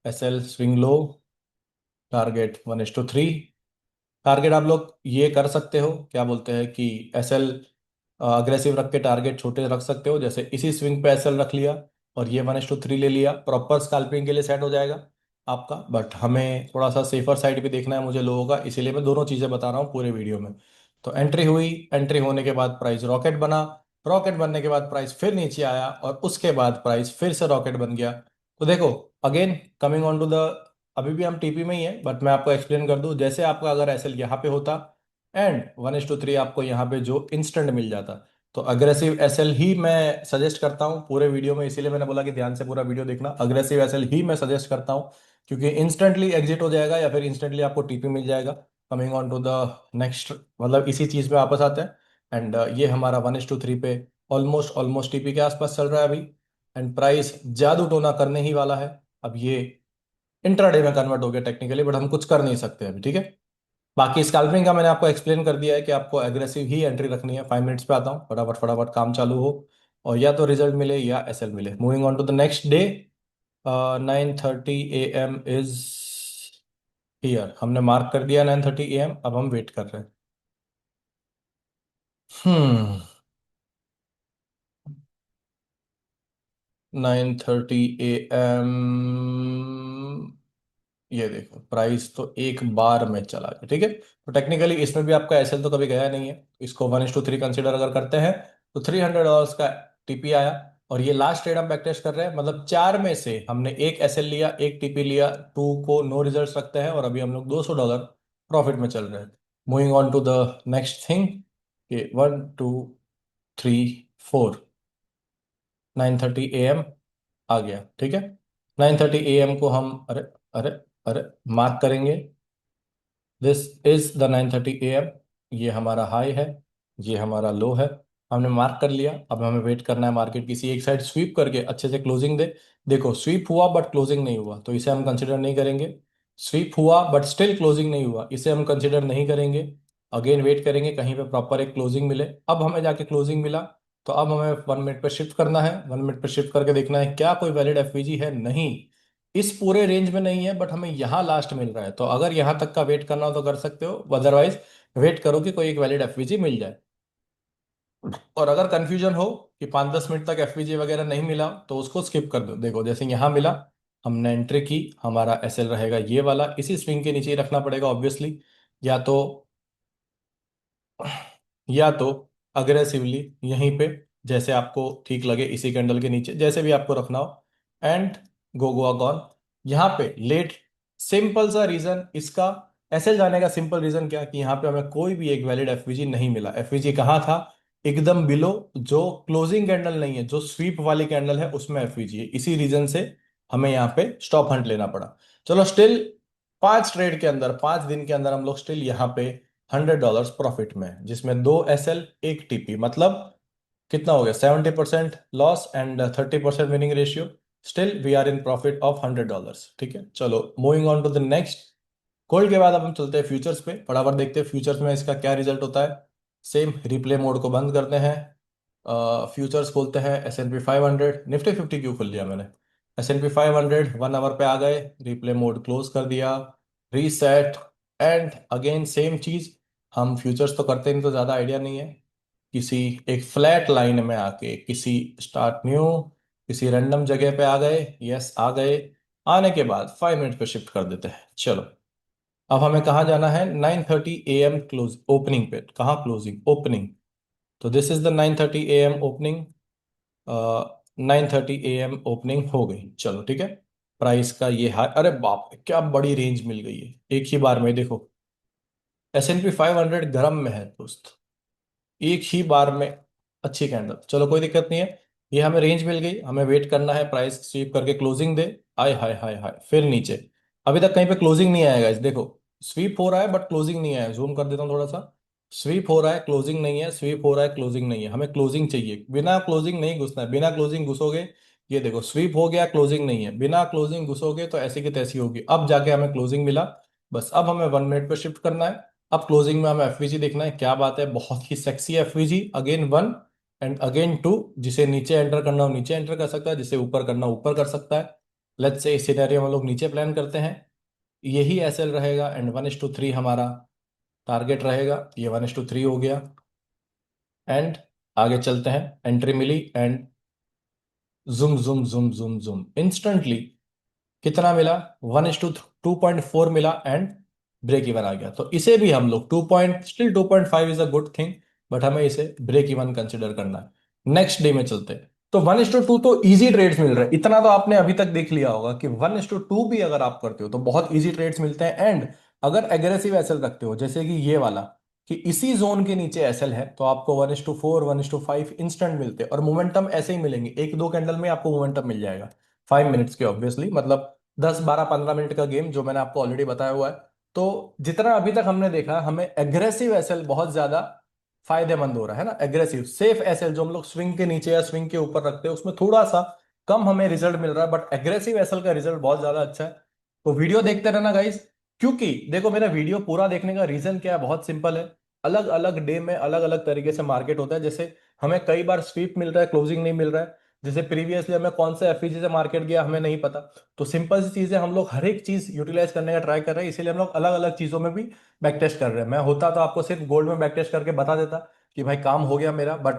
SL swing low, target 1:3। Target आप लोग ये कर सकते हो, क्या बोलते हैं कि एसएल अग्रेसिव रख के टारगेट छोटे रख सकते हो, जैसे इसी स्विंग पे एसएल रख लिया और ये 1:3 ले लिया, प्रॉपर स्कैल्पिंग के लिए सेट हो जाएगा आपका। बट हमें थोड़ा सा सेफर साइड भी देखना है मुझे लोगों का, इसीलिए मैं दोनों चीज़ें बता रहा हूँ पूरे वीडियो में। तो एंट्री हुई, एंट्री होने के बाद प्राइस रॉकेट बना, रॉकेट बनने के बाद प्राइस फिर नीचे आया और उसके बाद प्राइस फिर से रॉकेट बन गया। तो देखो again coming on to the, अभी भी हम टीपी में ही है, बट मैं आपको एक्सप्लेन कर दूं, जैसे आपका अगर एसएल यहाँ पे होता एंड 1:3 आपको यहाँ पे जो इंस्टेंट मिल जाता, तो अग्रेसिव एसएल ही मैं सजेस्ट करता हूँ पूरे वीडियो में, इसीलिए मैंने बोला कि ध्यान से पूरा वीडियो देखना। अग्रेसिव एसएल ही मैं सजेस्ट करता हूँ, क्योंकि इंस्टेंटली एग्जिट हो जाएगा या फिर इंस्टेंटली आपको टीपी मिल जाएगा। Coming on to the next, मतलब इसी चीज पे वापस आते हैं। एंड ये हमारा 1:3 पे ऑलमोस्ट ऑलमोस्ट टीपी के आसपास चल रहा है अभी, एंड प्राइस जादू टोना करने ही वाला है। अब ये इंट्राडे में कन्वर्ट हो गया टेक्निकली, बट हम कुछ कर नहीं सकते अभी, ठीक है। बाकी स्कैल्पिंग का मैंने आपको एक्सप्लेन कर दिया है कि आपको एग्रेसिव ही एंट्री रखनी है। 5 मिनट्स पे आता हूँ, फटाफट फटाफट काम चालू हो और या तो रिजल्ट मिले या एसएल मिले। Moving on to the next day, 9:30 AM is here, हमने मार्क कर दिया 9:30 AM, अब हम वेट कर रहे हैं। हम्म 9:30 AM, ये देखो प्राइस तो एक बार में चला गया, ठीक है। तो टेक्निकली इसमें भी आपका एसएल तो कभी गया नहीं है, इसको 1:3 कंसिडर अगर करते हैं तो $300 का टीपी आया। और ये लास्ट ट्रेड हम बैकटेस्ट कर रहे हैं, मतलब चार में से हमने एक एसएल लिया, एक टीपी लिया, टू को नो रिजल्ट रखते हैं और अभी हम लोग $200 प्रॉफिट में चल रहे हैं। Moving on to the next thing, कि 1 2 3 4, 9:30 AM आ गया, ठीक है। 9:30 AM को हम, अरे अरे अरे, मार्क करेंगे। दिस इज द 9:30 AM, ये हमारा हाई है, ये हमारा लो है, हमने मार्क कर लिया। अब हमें वेट करना है मार्केट किसी एक साइड स्वीप करके अच्छे से क्लोजिंग दे। देखो स्वीप हुआ बट क्लोजिंग नहीं हुआ, तो इसे हम कंसिडर नहीं करेंगे। स्वीप हुआ बट स्टिल क्लोजिंग नहीं हुआ, इसे हम कंसिडर नहीं करेंगे। अगेन वेट करेंगे कहीं पे प्रॉपर एक क्लोजिंग मिले। अब हमें जाके क्लोजिंग मिला, तो अब हमें 1 मिनट पर शिफ्ट करना है। 1 मिनट पर शिफ्ट करके देखना है क्या कोई वैलिड एफवीजी है, नहीं इस पूरे रेंज में नहीं है, बट हमें यहाँ लास्ट मिल रहा है, तो अगर यहाँ तक का वेट करना हो तो कर सकते हो, अदरवाइज वेट करो कि कोई एक वैलिड एफवीजी मिल जाए। और अगर कंफ्यूजन हो कि 5-10 मिनट तक एफवीजी वगैरह नहीं मिला तो उसको स्किप कर दो। देखो जैसे यहाँ मिला, हमने एंट्री की, हमारा एसएल रहेगा ये वाला, इसी स्विंग के नीचे ही रखना पड़ेगा ऑब्वियसली, या तो या तो अग्रेसिवली यहीं पे, जैसे आपको ठीक लगे इसी कैंडल के नीचे, जैसे भी आपको रखना हो, एंड गो गोआ गॉन यहाँ पे लेट। सिंपल सा रीजन इसका, ऐसे जाने का सिंपल रीजन क्या कि यहाँ पे हमें कोई भी एक वैलिड एफवीजी नहीं मिला। एफवीजी कहाँ था, एकदम बिलो, जो क्लोजिंग कैंडल नहीं है, जो स्वीप वाली कैंडल है उसमें एफवीजी है, इसी रीजन से हमें यहाँ पे स्टॉप हंट लेना पड़ा। चलो स्टिल 5 ट्रेड के अंदर, 5 दिन के अंदर हम लोग स्टिल यहाँ पे $100 प्रॉफिट में हैं, जिसमें 2 SL, 1 TP, मतलब कितना हो गया, 70% loss and 30% winning ratio. Still we are in profit of $100। ठीक है, चलो moving on to the next. Gold के बाद अब हम चलते हैं फ्यूचर्स पे, फटाफट देखते हैं फ्यूचर्स में इसका क्या रिजल्ट होता है। सेम रिप्ले मोड को बंद करते हैं, फ्यूचर्स खोलते हैं। S&P 500, निफ्टी 50 क्यों खोल लिया मैंने, S&P 500 1 आवर पे आ गए, रिप्ले मोड क्लोज कर दिया, रीसेट, एंड अगेन सेम चीज। हम फ्यूचर्स तो करते नहीं तो ज्यादा आइडिया नहीं है। किसी एक फ्लैट लाइन में आके किसी स्टार्ट न्यू, किसी रैंडम जगह पे आ गए, यस आ गए। आने के बाद 5 मिनट पे शिफ्ट कर देते हैं। चलो अब हमें कहाँ जाना है, 9:30 AM क्लोज ओपनिंग पे, कहाँ क्लोजिंग, ओपनिंग। तो this is the 9:30 AM opening. 9:30 AM opening हो गई, चलो ठीक है। प्राइस का ये हाई, अरे बाप रे, क्या बड़ी रेंज मिल गई है एक ही बार में, देखो S&P 500 गर्म में है दोस्त, एक ही बार में अच्छी कैंडल। चलो कोई दिक्कत नहीं है, ये हमें रेंज मिल गई, हमें वेट करना है प्राइस स्वीप करके क्लोजिंग दे। आय हाय हाय हाय, फिर नीचे। अभी तक कहीं पे क्लोजिंग नहीं आएगा इस, देखो स्वीप हो रहा है बट क्लोजिंग नहीं आया, जूम कर देता हूँ थोड़ा सा। स्वीप हो रहा है, क्लोजिंग नहीं है, स्वीप हो रहा है, क्लोजिंग नहीं है, हमें क्लोजिंग चाहिए, बिना क्लोजिंग नहीं घुसना है। बिना क्लोजिंग घुसोगे, ये देखो स्वीप हो गया, क्लोजिंग नहीं है, बिना क्लोजिंग घुसोगे तो ऐसी की तैसी होगी। अब जाके हमें क्लोजिंग मिला, बस अब हमें 1 मिनट पे शिफ्ट करना है। अब क्लोजिंग में हमें एफवीजी देखना है, क्या बात है, बहुत ही sexy FVG, again 1 and again 2। जिसे नीचे एंटर करना हो नीचे एंटर कर सकता है, जिसे ऊपर करना हो ऊपर कर सकता है। लेट्स से इस सिनेरियो में हम लोग नीचे प्लान करते हैं, यही SL रहेगा एंड 1:3 हमारा टारगेट रहेगा। ये 1:3 हो गया, एंड आगे चलते हैं, एंट्री मिली एंड जुम जुम जुम जुम जुम इंस्टेंटली कितना मिला, 1:2.4 मिला एंड ब्रेक इवन आ गया। तो इसे भी हम लोग 2.5 is a good thing, but हमें इसे ब्रेक इवन कंसिडर करना है। नेक्स्ट डे में चलते हैं, तो 1:2 तो इजी ट्रेड्स मिल रहे हैं, इतना तो आपने अभी तक देख लिया होगा कि 1:2 भी अगर आप करते हो तो बहुत इजी ट्रेड्स मिलते हैं। एंड अगर एग्रेसिव एसएल रखते हो, जैसे कि ये वाला, कि इसी जोन के नीचे एसएल है, तो आपको 1:4 1:5 इंस्टेंट मिलते हैं, और मोमेंटम ऐसे ही मिलेंगे, एक दो कैंडल में आपको मोमेंटम मिल जाएगा। 5 मिनट्स के ऑब्वियसली, मतलब 10 12 15 मिनट का गेम जो मैंने आपको ऑलरेडी बताया हुआ है। तो जितना अभी तक हमने देखा, हमें एग्रेसिव एसएल बहुत ज्यादा फायदेमंद हो रहा है ना। एग्रेसिव सेफ एसएल जो हम लोग स्विंग के नीचे या स्विंग के ऊपर रखते हैं, उसमें थोड़ा सा कम हमें रिजल्ट मिल रहा है, बट एग्रेसिव एसएल का रिजल्ट बहुत ज्यादा अच्छा है। तो वीडियो देखते रहना गाइस, क्योंकि देखो मेरा वीडियो पूरा देखने का रीजन क्या है, बहुत सिंपल है। अलग अलग डे में अलग अलग तरीके से मार्केट होता है, जैसे हमें कई बार स्वीप मिल रहा है, क्लोजिंग नहीं मिल रहा है। जैसे प्रीवियसली हमें कौन से एफईजी से मार्केट गया हमें नहीं पता। तो सिंपल सी चीजें हम लोग हर एक चीज यूटिलाइज करने का ट्राई कर रहे हैं, इसीलिए हम लोग अलग अलग चीजों में भी बैक टेस्ट कर रहे हैं। मैं होता तो आपको सिर्फ गोल्ड में बैक टेस्ट करके बता देता कि भाई काम हो गया मेरा, बट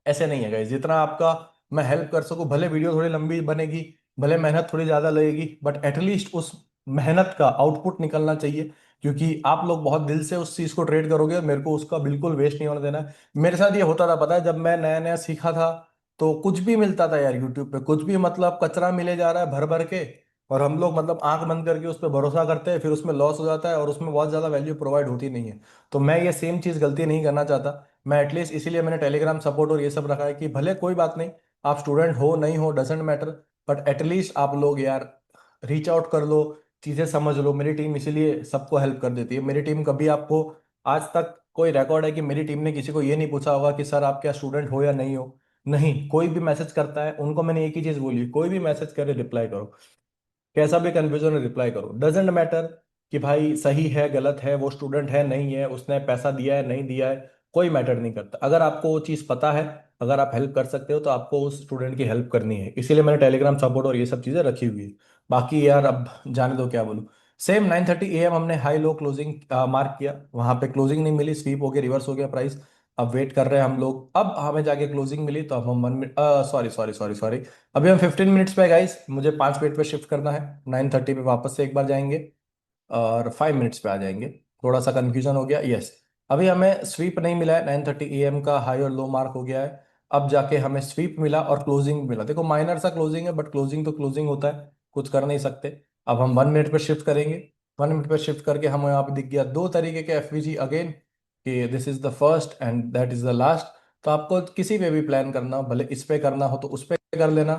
ऐसे नहीं है गाइस। जितना आपका मैं हेल्प कर सकूं, भले वीडियो थोड़ी लंबी बनेगी, भले मेहनत थोड़ी ज्यादा लगेगी, बट एटलीस्ट उस मेहनत का आउटपुट निकलना चाहिए। क्योंकि आप लोग बहुत दिल से उस चीज को ट्रेड करोगे, मेरे को उसका बिल्कुल वेस्ट नहीं होने देना है। मेरे साथ ये होता था, पता है, जब मैं नया नया सीखा था, तो कुछ भी मिलता था यार यूट्यूब पे, कुछ भी, मतलब कचरा मिले जा रहा है भर भर के, और हम लोग मतलब आंख बंद करके उस पर भरोसा करते हैं, फिर उसमें लॉस हो जाता है और उसमें बहुत ज्यादा वैल्यू प्रोवाइड होती नहीं है। तो मैं ये सेम चीज गलती नहीं करना चाहता। मैं एटलीस्ट इसीलिए मैंने टेलीग्राम सपोर्ट और ये सब रखा है, कि भले कोई बात नहीं, आप स्टूडेंट हो नहीं हो डजेंट मैटर, बट एटलीस्ट आप लोग यार रीच आउट कर लो, चीजें समझ लो। मेरी टीम इसीलिए सबको हेल्प कर देती है। मेरी टीम कभी आपको, आज तक कोई रिकॉर्ड है कि मेरी टीम ने किसी को ये नहीं पूछा होगा कि सर आप क्या स्टूडेंट हो या नहीं हो। नहीं, कोई भी मैसेज करता है उनको मैंने एक ही चीज बोली, कोई भी मैसेज करे रिप्लाई करो, कैसा भी कंफ्यूजन है रिप्लाई करो, डजेंट मैटर कि भाई सही है गलत है, वो स्टूडेंट है नहीं है, उसने पैसा दिया है नहीं दिया है, कोई मैटर नहीं करता। अगर आपको वो चीज़ पता है, अगर आप हेल्प कर सकते हो, तो आपको उस स्टूडेंट की हेल्प करनी है, इसीलिए मैंने टेलीग्राम सपोर्ट और ये सब चीज़ें रखी हुई है। बाकी यार अब जाने दो, क्या बोलूं। सेम 9:30 AM हमने हाई लो क्लोजिंग मार्क किया, वहां पे क्लोजिंग नहीं मिली, स्वीप हो गया, रिवर्स हो गया प्राइस। अब वेट कर रहे हैं हम लोग, अब हमें जाके क्लोजिंग मिली, तो अब हम 1 minute, sorry sorry sorry sorry, अभी हम 15 मिनट्स पे गाइस, मुझे 5 मिनट पे शिफ्ट करना है। 9:30 पे वापस से एक बार जाएंगे और 5 मिनट्स पे आ जाएंगे। थोड़ा सा कंफ्यूजन हो गया, यस। अभी हमें स्वीप नहीं मिला है, 9:30 AM का हाई और लो मार्क हो गया है। अब जाके हमें स्वीप मिला और क्लोजिंग मिला, देखो माइनर सा क्लोजिंग है, बट क्लोजिंग तो क्लोजिंग होता है, कुछ कर नहीं सकते। अब हम 1 मिनट पे शिफ्ट करेंगे। 1 मिनट पे शिफ्ट करके हमें यहाँ पे दिख गया दो तरीके के एफवीजी अगेन, कि this is the first and that is the last. तो आपको किसी पे भी प्लान करना हो, भले इस पे करना हो तो उस पे कर लेना,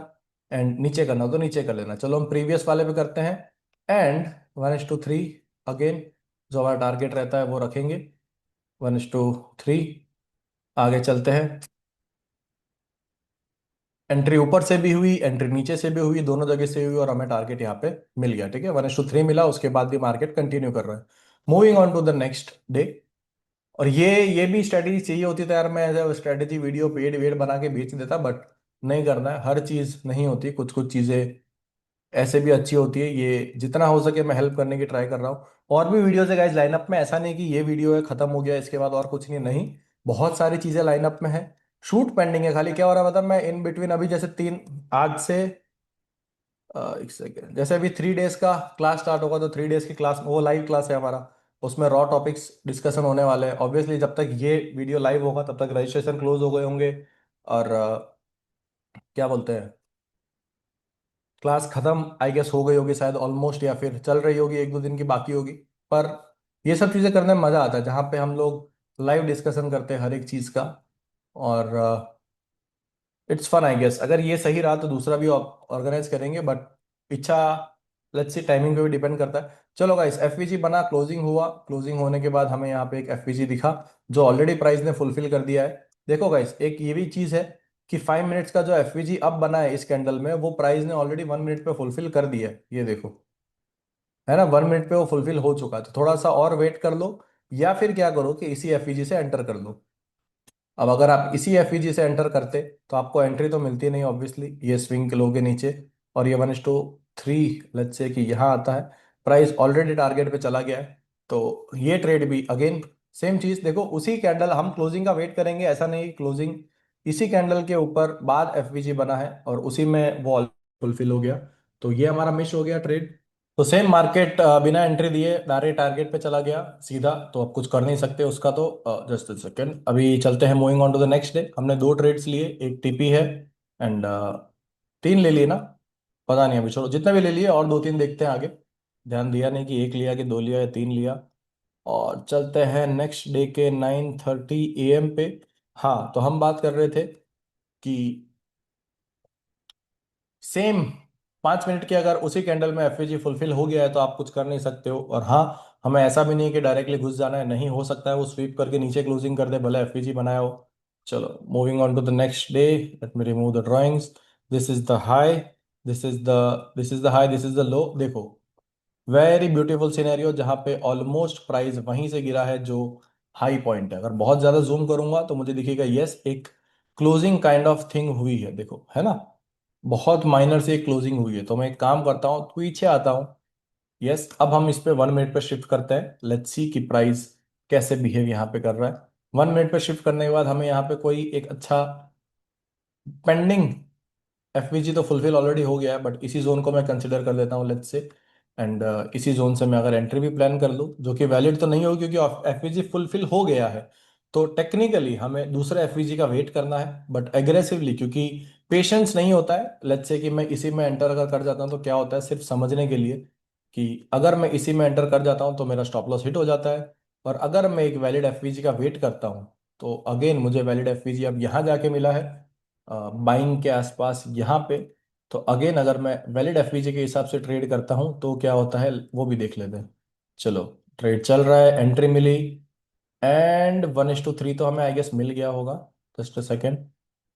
एंड नीचे करना हो तो नीचे कर लेना। चलो हम प्रीवियस वाले पे करते हैं। एंड 1:3 अगेन, जो हमारा टारगेट रहता है वो रखेंगे, 1:3। आगे चलते हैं। एंट्री ऊपर से भी हुई, एंट्री नीचे से भी हुई, दोनों जगह से हुई और हमें टारगेट यहाँ पे मिल गया। ठीक है, 1:3 मिला, उसके बाद भी मार्केट कंटिन्यू कर रहा है। Moving on to the next day. और ये भी स्ट्रेटेजी चाहिए होती था यार, मैं एज स्ट्रेटेजी वीडियो पेड वेड बना के बेच देता, बट नहीं करना है, हर चीज नहीं होती, कुछ कुछ चीजें ऐसे भी अच्छी होती है। ये जितना हो सके मैं हेल्प करने की ट्राई कर रहा हूँ। और भी वीडियोस है गाइस लाइनअप में, ऐसा नहीं कि ये वीडियो है खत्म हो गया इसके बाद और कुछ नहीं, नहीं, बहुत सारी चीजें लाइनअप में है। शूट पेंडिंग है, खाली क्या हो रहा है मतलब, मैं इन बिटवीन अभी जैसे तीन, आज से एक सेकेंड, जैसे अभी 3 डेज का क्लास स्टार्ट होगा, तो 3 डेज की क्लास, वो लाइव क्लास है हमारा, उसमें रॉ टॉपिक्स डिस्कशन होने वाले हैं। ऑब्वियसली जब तक ये वीडियो लाइव होगा तब तक रजिस्ट्रेशन क्लोज हो गए होंगे, और क्या बोलते हैं, क्लास खत्म आई गेस हो गई होगी शायद ऑलमोस्ट, या फिर चल रही होगी, 1-2 दिन की बाकी होगी। पर ये सब चीज़ें करने में मज़ा आता है, जहाँ पे हम लोग लाइव डिस्कशन करते हैं हर एक चीज़ का। और इट्स फन आई गेस, अगर ये सही रहा तो दूसरा भी ऑर्गेनाइज करेंगे, बट इच्छा, लेट्स सी, टाइमिंग पे भी डिपेंड करता है। चलो गाइस, एफवीजी बना, क्लोजिंग हुआ, क्लोजिंग होने के बाद हमें यहाँ पे एक एफवीजी दिखा, जो ऑलरेडी प्राइस ने फुलफिल कर दिया है। देखो गाइस, एक ये भी चीज़ है कि 5 मिनट्स का जो एफवीजी अब बना है इस कैंडल में, वो प्राइस ने ऑलरेडी 1 मिनट पे फुलफिल कर दिया है, ये देखो, है ना, 1 मिनट पे वो फुलफिल हो चुका है। तो थोड़ा सा और वेट कर लो, या फिर क्या करो कि इसी एफवीजी से एंटर कर लो। अब अगर आप इसी एफईजी से एंटर करते तो आपको एंट्री तो मिलती नहीं ऑब्वियसली, ये स्विंग के लो के नीचे, और ये 1:3 लेट्स से कि यहाँ आता है, प्राइस ऑलरेडी टारगेट पे चला गया है। तो ये ट्रेड भी अगेन सेम चीज, देखो उसी कैंडल हम क्लोजिंग का वेट करेंगे, ऐसा नहीं क्लोजिंग इसी कैंडल के ऊपर बाद एफवीजी बना है और उसी में वो फुलफिल हो गया, तो ये हमारा मिस हो गया ट्रेड। तो सेम मार्केट बिना एंट्री दिए डायरेक्ट टारगेट पे चला गया सीधा, तो अब कुछ कर नहीं सकते उसका। तो जस्ट अ सेकेंड, अभी चलते हैं moving on to the next day. हमने 2 ट्रेड्स लिए, एक टीपी है, एंड 3 ले लिए ना, पता नहीं, अभी छोड़ो, जितने भी ले लिए, और 2-3 देखते हैं आगे। ध्यान दिया नहीं कि एक लिया कि दो लिया या 3 लिया। और चलते हैं नेक्स्ट डे के 9:30 AM पे। हाँ, तो हम बात कर रहे थे कि सेम 5 मिनट की अगर उसी कैंडल में एफवीजी फुलफिल हो गया है तो आप कुछ कर नहीं सकते हो। और हाँ, हमें ऐसा भी नहीं है कि डायरेक्टली घुस जाना है, नहीं, हो सकता है वो स्वीप करके नीचे क्लोजिंग कर दे, भले एफवीजी बनाया हो। चलो moving on to the next day, let me remove the drawings. This is the high, this is the high, this is the low. देखो, वेरी ब्यूटीफुल सिनेरियो, जहां पे ऑलमोस्ट प्राइस वहीं से गिरा है जो हाई पॉइंट है। अगर बहुत ज्यादा जूम करूंगा तो मुझे दिखेगा यस, एक क्लोजिंग काइंड ऑफ थिंग हुई है, देखो, है ना, बहुत माइनर से एक क्लोजिंग हुई है। तो मैं एक काम करता हूँ, पीछे आता हूँ। यस, अब हम इस पे 1 मिनट पे शिफ्ट करते हैं, लेट्स सी कि प्राइस कैसे बिहेव यहाँ पे कर रहा है। 1 मिनट पे शिफ्ट करने के बाद हमें यहाँ पे कोई एक अच्छा पेंडिंग एफवीजी तो फुलफिल ऑलरेडी हो गया है, बट इसी जोन को मैं कंसिडर कर लेता हूँ लेट्स से। एंड इसी जोन से मैं अगर एंट्री भी प्लान कर लूँ, जो कि वैलिड तो नहीं होगी क्योंकि एफवीजी फुलफिल हो गया है, तो टेक्निकली हमें दूसरे एफवीजी का वेट करना है, बट एग्रेसिवली, क्योंकि पेशेंस नहीं होता है। लेट्स से कि मैं इसी में एंटर अगर कर जाता हूँ तो क्या होता है, सिर्फ समझने के लिए, कि अगर मैं इसी में एंटर कर जाता हूँ तो मेरा स्टॉप लॉस हिट हो जाता है। और अगर मैं एक वैलिड एफवीजी का वेट करता हूँ, तो अगेन मुझे वैलिड एफवीजी अब यहाँ जाके मिला है, बाइंग के आसपास यहाँ पे। तो अगेन अगर मैं वैलिड एफवीजी के हिसाब से ट्रेड करता हूँ तो क्या होता है वो भी देख लेते हैं। चलो, ट्रेड चल रहा है, एंट्री मिली, एंड 1:3 तो हमें आई गेस मिल गया होगा, जस्ट अ सेकेंड,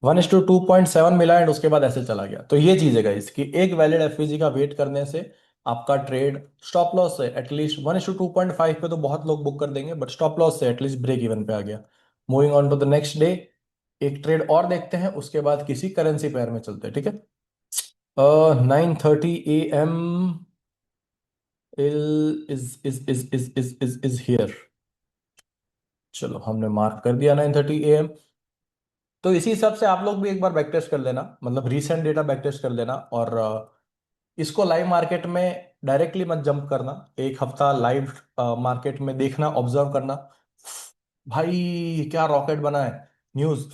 1:2.7 मिला, एंड उसके बाद ऐसे चला गया। तो ये चीज है गाइस कि एक वैलिड एफवीजी का वेट करने से आपका ट्रेड स्टॉप लॉस से एटलीस्ट 1:2.5 पे तो बहुत लोग बुक कर देंगे, बट स्टॉप लॉस से एटलीस्ट ब्रेक इवन पे आ गया। Moving on to the next day, एक ट्रेड और देखते हैं, उसके बाद किसी करेंसी पेयर में चलते हैं, ठीक है। 9:30 AM इज हियर। चलो, हमने मार्क कर दिया 9:30 AM। तो इसी हिसाब से आप लोग भी एक बार बैक टेस्ट कर लेना, मतलब रीसेंट डेटा बैक टेस्ट कर लेना, और इसको लाइव मार्केट में डायरेक्टली मत जंप करना, एक हफ्ता लाइव मार्केट में देखना, ऑब्जर्व करना। भाई क्या रॉकेट बना है, न्यूज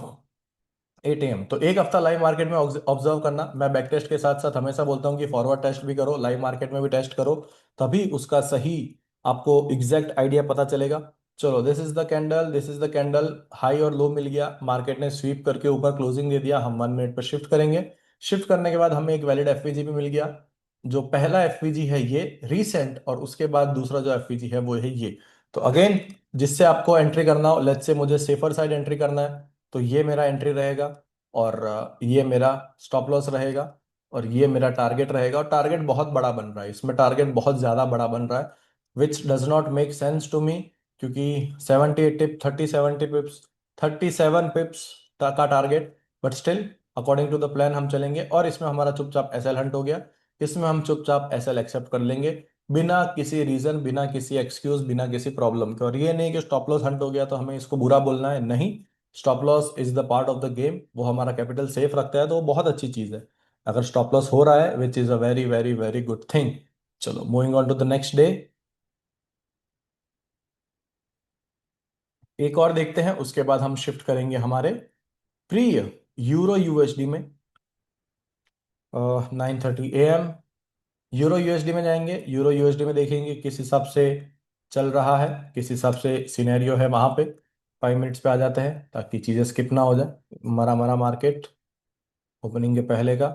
8 AM, तो एक हफ्ता लाइव मार्केट में ऑब्जर्व करना। मैं बैक टेस्ट के साथ साथ हमेशा बोलता हूँ कि फॉरवर्ड टेस्ट भी करो, लाइव मार्केट में भी टेस्ट करो, तभी उसका सही आपको एग्जैक्ट आइडिया पता चलेगा। चलो, this is the candle, this is the candle, high और लो मिल गया, मार्केट ने स्वीप करके ऊपर क्लोजिंग दे दिया, हम 1 मिनट पर शिफ्ट करेंगे। शिफ्ट करने के बाद हमें एक वैलिड एफवीजी भी मिल गया। जो पहला एफवीजी है ये रीसेंट, और उसके बाद दूसरा जो एफवीजी है वो है ये। तो अगेन, जिससे आपको एंट्री करना हो, लेट्स से मुझे सेफर साइड एंट्री करना है, तो ये मेरा एंट्री रहेगा, और ये मेरा स्टॉप लॉस रहेगा, और ये मेरा टारगेट रहेगा। और टारगेट बहुत बड़ा बन रहा है, इसमें टारगेट बहुत ज्यादा बड़ा बन रहा है, which does not make sense to me, क्योंकि 70 टिप 30 70 पिप्स 37 पिप्स का target, but still according to the plan हम चलेंगे। और इसमें हमारा चुपचाप एसएल हंट हो गया, इसमें हम चुपचाप एसएल एक्सेप्ट कर लेंगे, बिना किसी रीजन, बिना किसी एक्सक्यूज, बिना किसी प्रॉब्लम के। और ये नहीं कि स्टॉप लॉस हंट हो गया तो हमें इसको बुरा बोलना है, नहीं। Stop loss is the part of the game, वो हमारा कैपिटल सेफ रखता है, तो वो बहुत अच्छी चीज है अगर स्टॉप लॉस हो रहा है, which is a very very very good thing. चलो, moving on to the next day. एक और देखते हैं, उसके बाद हम शिफ्ट करेंगे हमारे प्रिय यूरो यूएसडी में। 9:30 AM यूरो यूएसडी में जाएंगे। यूरो यूएसडी में देखेंगे किस हिसाब से चल रहा है, किस हिसाब से सिनेरियो है वहां पे। 5 मिनट्स पे आ जाते हैं ताकि चीजें स्किप ना हो जाए। मरा मरा मार्केट ओपनिंग के पहले का,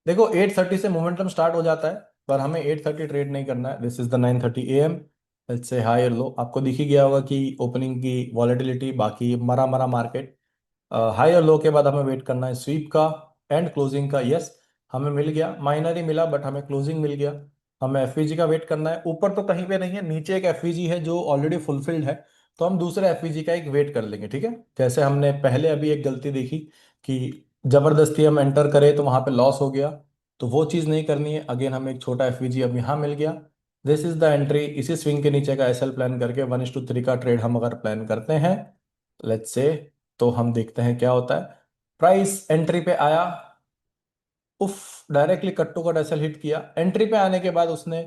देखो 8:30 से मोमेंटम स्टार्ट हो जाता है, पर हमें 8:30 ट्रेड नहीं करना है। This is the 9:30 AM। Let's say high और लो आपको दिख ही गया होगा कि ओपनिंग की वॉलेटिलिटी, बाकी मरा मरा मार्केट। हाई और लो के बाद हमें वेट करना है स्वीप का एंड क्लोजिंग का। यस, हमें मिल गया, माइनर ही मिला बट हमें क्लोजिंग मिल गया। हमें एफवीजी का वेट करना है, ऊपर तो कहीं पे नहीं है, नीचे एक एफवीजी है जो ऑलरेडी फुलफिल्ड है, तो हम दूसरे एफवीजी का एक वेट कर लेंगे, ठीक है। जैसे हमने पहले अभी एक गलती देखी कि जबरदस्ती हम एंटर करें तो वहां पे लॉस हो गया, तो वो चीज़ नहीं करनी है। अगेन हमें एक छोटा एफवीजी अब यहाँ मिल गया। दिस इज द एंट्री, इसी स्विंग के नीचे का एसएल प्लान करके 1:3 का ट्रेड हम अगर प्लान करते हैं, लेट्स से, तो हम देखते हैं क्या होता है। प्राइस एंट्री पे आया, उफ, directly cut to cut SL hit किया। एंट्री पे आने के बाद उसने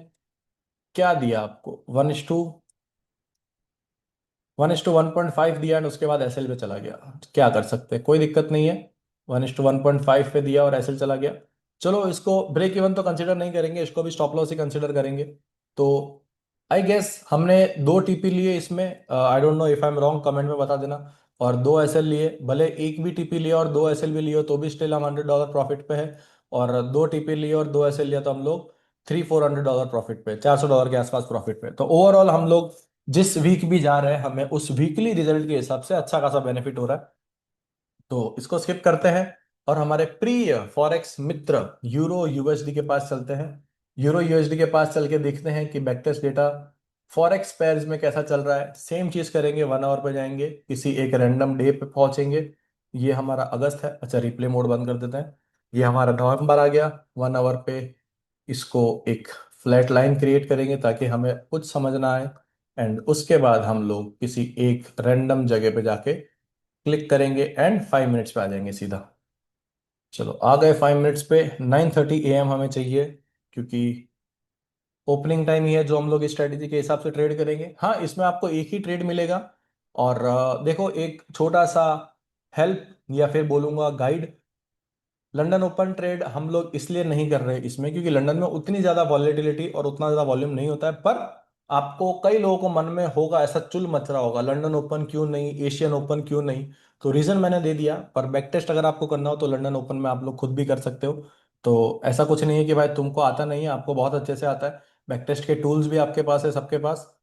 क्या दिया आपको, 1:1.5 दिया, एंड उसके बाद एसएल पे चला गया। क्या कर सकते हैं, कोई दिक्कत नहीं है। 1:1.5 पे दिया और एसएल चला गया। चलो, इसको ब्रेक इवन तो कंसिडर नहीं करेंगे, इसको भी स्टॉप लॉस ही कंसिडर करेंगे। तो आई गेस हमने 2 टीपी लिए इसमें, I don't know if I am wrong, comment में बता देना। और 2 एसएल लिए, भले एक भी टीपी लिया और 2 एसएल भी लिए हो तो भी स्टिल हम $100 प्रॉफिट पे है। और 2 टीपी लिए और 2 एसएल लिया तो हम लोग $300-400 प्रॉफिट पे, $400 के आसपास प्रॉफिट पे। तो ओवरऑल हम लोग जिस वीक भी जा रहे हैं, हमें उस वीकली रिजल्ट के हिसाब से अच्छा खासा बेनिफिट हो रहा है। तो इसको स्किप करते हैं और हमारे प्रिय फॉरेक्स मित्र यूरो यूएसडी के पास चलते हैं। यूरो यूएसडी के पास चल के देखते हैं कि बैकटेस्ट डेटा फॉरेक्स पेयर्स में कैसा चल रहा है। सेम चीज करेंगे, 1 आवर पे जाएंगे, किसी एक रैंडम डे पे पहुंचेंगे। ये हमारा अगस्त है, अच्छा रिप्ले मोड बंद कर देते हैं। ये हमारा नवंबर आ गया। 1 आवर पे इसको एक फ्लैट लाइन क्रिएट करेंगे ताकि हमें कुछ समझ ना आए, एंड उसके बाद हम लोग किसी एक रैंडम जगह पे जाके क्लिक करेंगे एंड 5 मिनट्स पे आ जाएंगे सीधा। चलो, आ गए 5 मिनट्स पे। 9:30 AM हमें चाहिए, क्योंकि ओपनिंग टाइम ही है जो हम लोग स्ट्रेटेजी के हिसाब से ट्रेड करेंगे। हाँ, इसमें आपको एक ही ट्रेड मिलेगा। और देखो, एक छोटा सा हेल्प या फिर बोलूंगा गाइड, लंदन ओपन ट्रेड हम लोग इसलिए नहीं कर रहे इसमें क्योंकि लंदन में उतनी ज्यादा वॉलेटिलिटी और उतना ज्यादा वॉल्यूम नहीं होता है। पर आपको कई लोगों को मन में होगा, ऐसा चुल मच रहा होगा, लंदन ओपन क्यों नहीं, एशियन ओपन क्यों नहीं। तो रीजन मैंने दे दिया, पर बैक टेस्ट अगर आपको करना हो तो लंदन ओपन में आप लोग खुद भी कर सकते हो। तो ऐसा कुछ नहीं है कि भाई तुमको आता नहीं है, आपको बहुत अच्छे से आता है। बैक टेस्ट के टूल्स भी आपके पास है, सबके पास।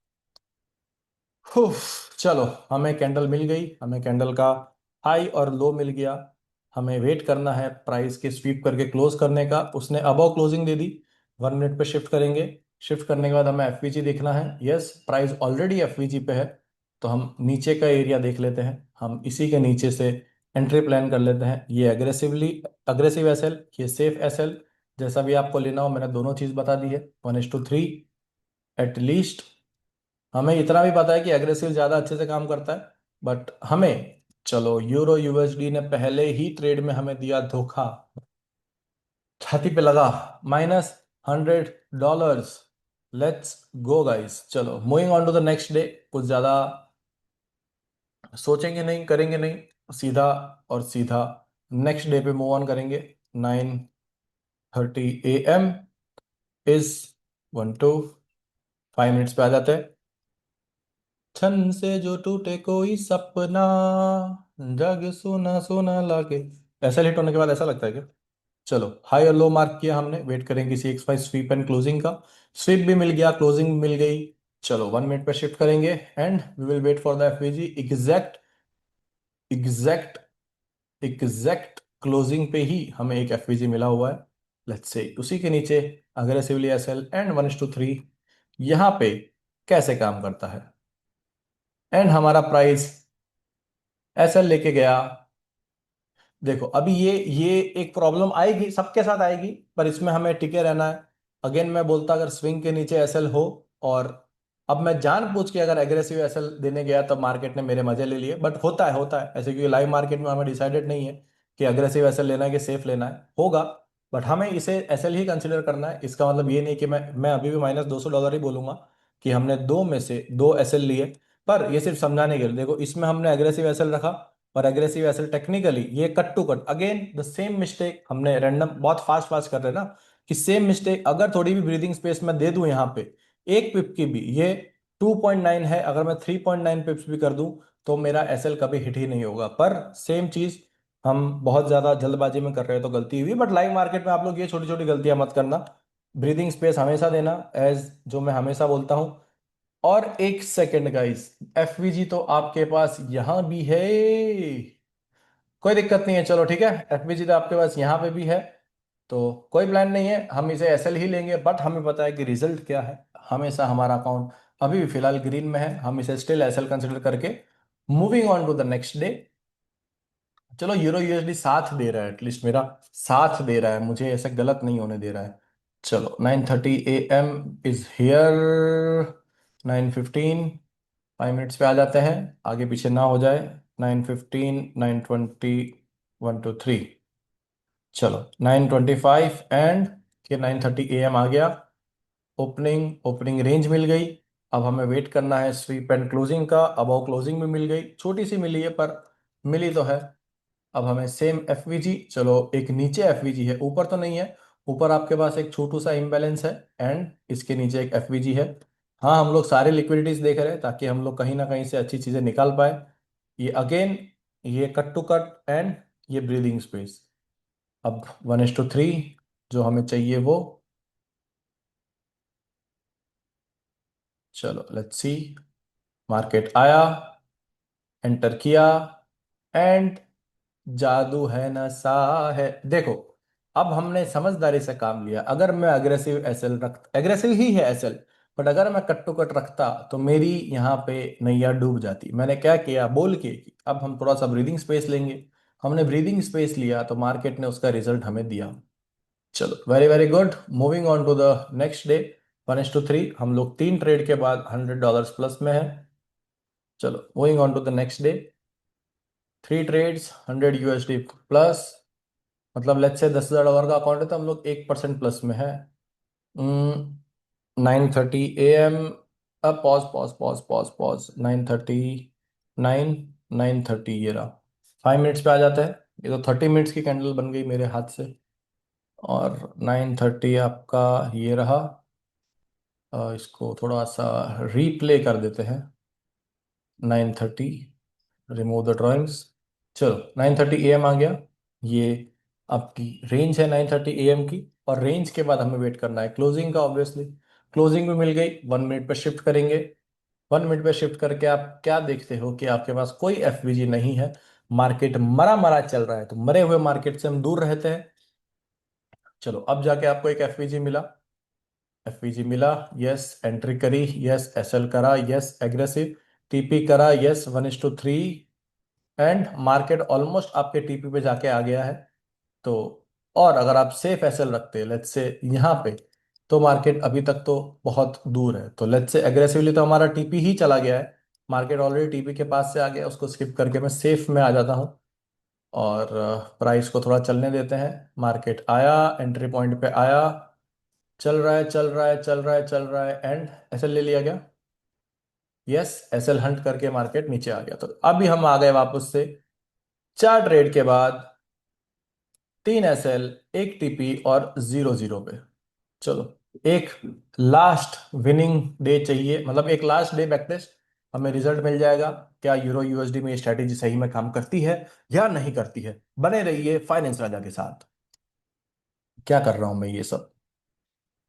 चलो, हमें कैंडल मिल गई, हमें कैंडल का हाई और लो मिल गया। हमें वेट करना है प्राइस के स्वीप करके क्लोज करने का। उसने अबव क्लोजिंग दे दी। 1 मिनट पे शिफ्ट करेंगे। शिफ्ट करने के बाद हमें एफवीजी देखना है। यस, प्राइस ऑलरेडी एफवीजी पे है, तो हम नीचे का एरिया देख लेते हैं। हम इसी के नीचे से एंट्री प्लान कर लेते हैं। ये अग्रेसिव एसएल, ये सेफ एसएल, जैसा भी आपको लेना हो मैंने दोनों चीज बता दी है। 1:3 एटलीस्ट। हमें इतना भी पता है कि एग्रेसिव ज्यादा अच्छे से काम करता है, बट हमें, चलो, यूरो यूएसडी ने पहले ही ट्रेड में हमें दिया धोखा, छाती पे लगा, -$100। Let's go guys. चलो, moving on to the next day. कुछ ज्यादा सोचेंगे नहीं, करेंगे नहीं, सीधा और सीधा नेक्स्ट डे पे मूव ऑन करेंगे। 9:30 AM इज 1 to 5 मिनट्स पे आ जाते हैं। छन से जो टूटे कोई सपना, जग सोना सोना लागे, ऐसा हिट होने के बाद ऐसा लगता है क्या? चलो, हाई और लो मार्क किया हमने, वेट करेंगे किसी एक स्पाइस स्वीप एंड क्लोजिंग का। स्वीप भी मिल गया, क्लोजिंग भी मिल गई। चलो 1 मिनट पे शिफ्ट करेंगे and we will wait for the FVG. Exact exact exact closing पे ही हमें एक एफवीजी मिला हुआ है। लेट्स से उसी के नीचे अग्रेसिवली एसएल एंड 1:3 यहाँ पे कैसे काम करता है। एंड हमारा प्राइस एसएल लेके गया। देखो अभी ये एक प्रॉब्लम आएगी, सबके साथ आएगी, पर इसमें हमें टिके रहना है। अगेन मैं बोलता अगर स्विंग के नीचे एसएल हो, और अब मैं जानबूझ के अगर एग्रेसिव एसएल देने गया तो मार्केट ने मेरे मजे ले लिए, बट होता है ऐसे, क्योंकि लाइव मार्केट में हमें डिसाइडेड नहीं है कि अग्रेसिव एसएल लेना है कि सेफ लेना है, होगा। बट हमें इसे एसएल ही कंसिडर करना है। इसका मतलब ये नहीं कि मैं अभी भी -$200 ही बोलूंगा कि हमने दो में से दो एसएल लिए। पर ये सिर्फ समझाने के लिए, देखो इसमें हमने एग्रेसिव एसएल रखा, और एग्रेसिव एसएल टेक्निकली ये cut to cut again the same mistake हमने रैंडम बहुत फास्ट फास्ट कर रहे हैं ना, कि सेम मिस्टेक अगर थोड़ी भी ब्रीदिंग स्पेस में दे दूं यहाँ पे, एक पिप की भी, ये 2.9 है, अगर मैं 3.9 पिप्स भी कर दूं तो मेरा एसएल कभी हिट ही नहीं होगा। पर सेम चीज हम बहुत ज्यादा जल्दबाजी में कर रहे हैं तो गलती हुई। बट लाइव मार्केट में आप लोग ये छोटी छोटी गलतियां मत करना। ब्रीदिंग स्पेस हमेशा देना, एज जो मैं हमेशा बोलता हूं। और एक सेकेंड गाइस, एफवीजी तो आपके पास यहां भी है, कोई दिक्कत नहीं है, चलो ठीक है। एफबीजी तो आपके पास यहाँ पे भी है, तो कोई प्लान नहीं है, हम इसे एसएल ही लेंगे। बट हमें पता है कि रिजल्ट क्या है। हमेशा हमारा अकाउंट अभी भी फिलहाल ग्रीन में है, हम इसे स्टिल एसएल कंसिडर करके moving on to the next day. चलो यूरो यूएसडी साथ दे रहा है, एटलीस्ट मेरा साथ दे रहा है, मुझे ऐसे गलत नहीं होने दे रहा है। चलो 9:30 AM इज हियर। 9:15, 5 मिनट्स पे आ जाते हैं, आगे पीछे ना हो जाए। 9:15, 9:20, 1 2 3। चलो 9:25 एंड के 9:30 AM आ गया। ओपनिंग ओपनिंग रेंज मिल गई। अब हमें वेट करना है स्वीप एंड क्लोजिंग का। अब वो क्लोजिंग भी मिल गई, छोटी सी मिली है पर मिली तो है। अब हमें सेम एफवीजी, चलो एक नीचे एफवीजी है, ऊपर तो नहीं है। ऊपर आपके पास एक छोटू सा इम्बैलेंस है, एंड इसके नीचे एक एफवीजी है। हाँ, हम लोग सारे लिक्विडिटीज देख रहे हैं ताकि हम लोग कहीं ना कहीं से अच्छी चीजें निकाल पाए। ये अगेन, ये कट टू कट एंड ये ब्रीदिंग स्पेस। अब 1:3 जो हमें चाहिए वो। चलो लेट्स सी, मार्केट आया, एंटर किया, एंड जादू है नशा है। देखो अब हमने समझदारी से काम लिया। अगर मैं अग्रेसिव एसएल रख, एग्रेसिव ही है एसएल, बट अगर मैं कट टू कट रखता तो मेरी यहाँ पे नैया डूब जाती। मैंने क्या किया, बोल के कि अब हम थोड़ा सा ब्रीदिंग स्पेस लेंगे। हमने ब्रीदिंग स्पेस लिया तो मार्केट ने उसका रिजल्ट हमें दिया। चलो very very good, moving on to the next day. 1:3 हम लोग 3 ट्रेड के बाद $100 प्लस में है। चलो moving on to the next day. 3 trades, 100 USD plus, मतलब लेट्स से $10,000 का अकाउंट है तो हम लोग 1% प्लस में है। 9:30 AM, अब pause pause pause pause pause, 9:39, 9:30 ये रहा। 5 मिनट्स पे आ जाता है। ये तो 30 मिनट्स की कैंडल बन गई मेरे हाथ से। और 9:30 आपका ये रहा। इसको थोड़ा सा रीप्ले कर देते हैं। 9:30, रिमूव द ड्रॉइंग्स। चलो 9:30 AM आ गया। ये आपकी रेंज है 9:30 AM की, और रेंज के बाद हमें वेट करना है क्लोजिंग का, ऑब्वियसली। क्लोजिंग भी मिल गई, 1 मिनट पे शिफ्ट करेंगे। 1 मिनट पे शिफ्ट करके आप क्या देखते हो कि आपके पास कोई एफवीजी नहीं है। मार्केट मरा मरा चल रहा है, तो मरे हुए मार्केट से हम दूर रहते हैं। चलो अब जाके आपको एक एफवीजी मिला। एफवीजी मिला, यस एंट्री करी, यस एसएल करा, यस एग्रेसिव टीपी करा, यस 1:3, एंड मार्केट ऑलमोस्ट आपके टीपी पे जाके आ गया है। तो और अगर आप सेफ एसएल रखते लेट्स से यहाँ पे, तो मार्केट अभी तक तो बहुत दूर है। तो लेट्स से एग्रेसिवली तो हमारा टीपी ही चला गया है, मार्केट ऑलरेडी टीपी के पास से आ गया, उसको स्किप करके मैं सेफ में आ जाता हूँ। और प्राइस को थोड़ा चलने देते हैं। मार्केट आया, एंट्री पॉइंट पे आया, चल रहा है चल रहा है चल रहा है चल रहा है, एंड एसएल ले लिया गया। यस, एसएल हंट करके मार्केट नीचे आ गया। तो अभी हम आ गए वापस से 4 ट्रेड के बाद, 3 एसएल, एक टीपी और 0 0 पे। चलो एक लास्ट विनिंग डे चाहिए, मतलब एक लास्ट डे बैक टेस्ट, हमें रिजल्ट मिल जाएगा। क्या यूरो यूएसडी में ये स्ट्रेटेजी सही में काम करती है या नहीं करती है। बने रहिए फाइनेंस राजा के साथ। क्या कर रहा हूं मैं ये सब,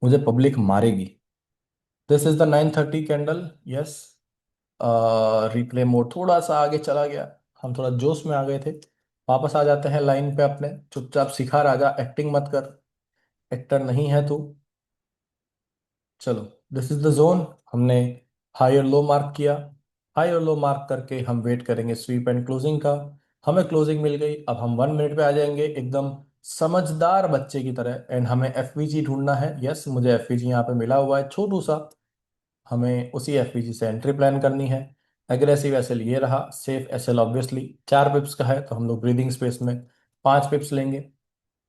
मुझे पब्लिक मारेगी। This is the 9:30 candle. Yes, replay mode थोड़ा सा आगे चला गया, हम थोड़ा जोश में आ गए थे। वापस आ जाते हैं लाइन पे अपने, चुपचाप सिखा राजा, एक्टिंग मत कर, एक्टर नहीं है तू। चलो, दिस इज द जोन। हमने हाई और लो मार्क किया, हाई और लो मार्क करके हम वेट करेंगे स्वीप एंड क्लोजिंग का। हमें क्लोजिंग मिल गई, अब हम 1 मिनट पे आ जाएंगे एकदम समझदार बच्चे की तरह, एंड हमें एफवीजी ढूंढना है। यस, मुझे एफवीजी यहाँ पे मिला हुआ है छोटू सा, हमें उसी एफवीजी से एंट्री प्लान करनी है। एग्रेसिव एसएल ये रहा, सेफ एसएल ऑब्वियसली 4 पिप्स का है, तो हम लोग ब्रीदिंग स्पेस में 5 पिप्स लेंगे।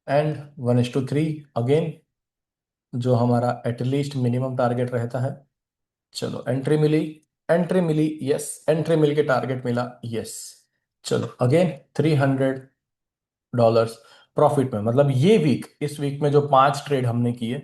एंड 1:3 अगेन, जो हमारा एटलीस्ट मिनिमम टारगेट रहता है। चलो, एंट्री मिली, एंट्री मिली, यस, एंट्री मिल के टारगेट मिला, यस। चलो अगेन $300 प्रॉफिट में, मतलब ये वीक, इस वीक में जो 5 ट्रेड हमने किए,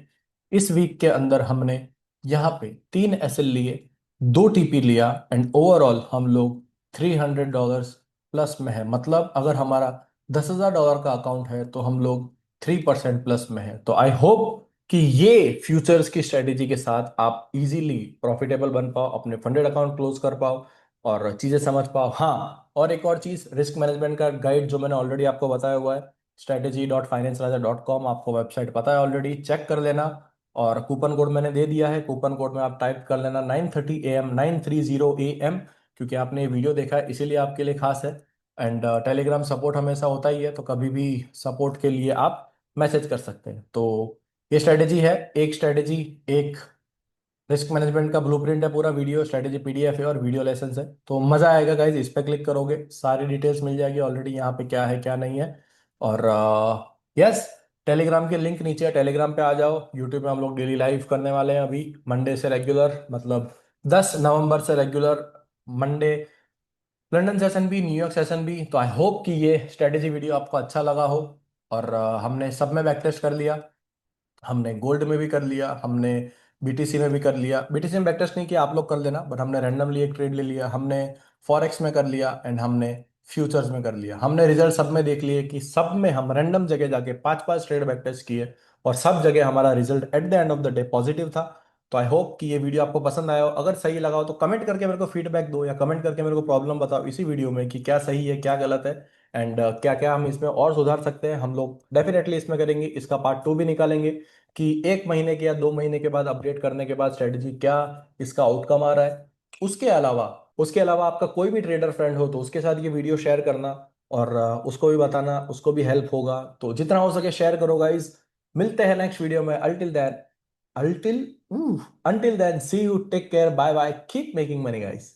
इस वीक के अंदर हमने यहाँ पे 3 एसएल लिए, 2 टीपी लिया, एंड ओवरऑल हम लोग $300 प्लस में है। मतलब अगर हमारा $10,000 का अकाउंट है तो हम लोग 3% प्लस में है। तो आई होप कि ये फ्यूचर्स की स्ट्रेटेजी के साथ आप इजीली प्रॉफिटेबल बन पाओ, अपने फंडेड अकाउंट क्लोज कर पाओ और चीजें समझ पाओ। हाँ, और एक और चीज, रिस्क मैनेजमेंट का गाइड जो मैंने ऑलरेडी आपको बताया हुआ है, strategy.financeraja.com, आपको वेबसाइट पता है ऑलरेडी, चेक कर लेना। और कूपन कोड मैंने दे दिया है, कूपन कोड में आप टाइप कर लेना 9:30 AM, 9:30 AM, क्योंकि आपने ये वीडियो देखा है इसीलिए आपके लिए खास है। एंड टेलीग्राम सपोर्ट हमेशा होता ही है, तो कभी भी सपोर्ट के लिए आप मैसेज कर सकते हैं। तो ये स्ट्रेटेजी है, एक स्ट्रेटेजी, एक रिस्क मैनेजमेंट का ब्लूप्रिंट है, पूरा वीडियो स्ट्रेटेजी पीडीएफ है और वीडियो लेसन है। तो मजा आएगा गाइज, इस पे क्लिक करोगे सारी डिटेल्स मिल जाएगी ऑलरेडी यहाँ पे, क्या है क्या नहीं है। और यस, टेलीग्राम के लिंक नीचे है, टेलीग्राम पे आ जाओ। यूट्यूब पे हम लोग डेली लाइव करने वाले हैं अभी, मंडे से रेगुलर, मतलब 10 नवंबर से रेगुलर मंडे, लंदन सेशन भी, न्यूयॉर्क सेशन भी। तो आई होप कि ये स्ट्रेटेजी वीडियो आपको अच्छा लगा हो। और हमने सब में बैक टेस्ट कर लिया, हमने गोल्ड में भी कर लिया, हमने बीटीसी में भी कर लिया। बीटीसी में बैकटेस्ट नहीं किया, आप लोग कर लेना, बट हमने रैंडमली एक ट्रेड ले लिया, हमने फॉरेक्स में कर लिया, एंड हमने फ्यूचर्स में कर लिया। हमने रिजल्ट सब में देख लिए कि सब में हम रैंडम जगह जाके 5-5 ट्रेड बैकटेस्ट किए, और सब जगह हमारा result at the end of the day positive था। तो आई होप कि ये वीडियो आपको पसंद आया हो। अगर सही लगा हो तो कमेंट करके मेरे को फीडबैक दो, या कमेंट करके मेरे को प्रॉब्लम बताओ इसी वीडियो में कि क्या सही है क्या गलत है, एंड क्या क्या हम इसमें और सुधार सकते हैं। हम लोग डेफिनेटली इसमें करेंगे, इसका पार्ट 2 भी निकालेंगे कि 1 महीने के या 2 महीने के बाद अपडेट करने के बाद स्ट्रेटजी क्या, इसका आउटकम आ रहा है। उसके अलावा आपका कोई भी ट्रेडर फ्रेंड हो तो उसके साथ ये वीडियो शेयर करना, और उसको भी बताना, उसको भी हेल्प होगा। तो जितना हो सके शेयर करो गाइज। मिलते हैं नेक्स्ट वीडियो में, until then see you, take care, bye bye, keep making money guys.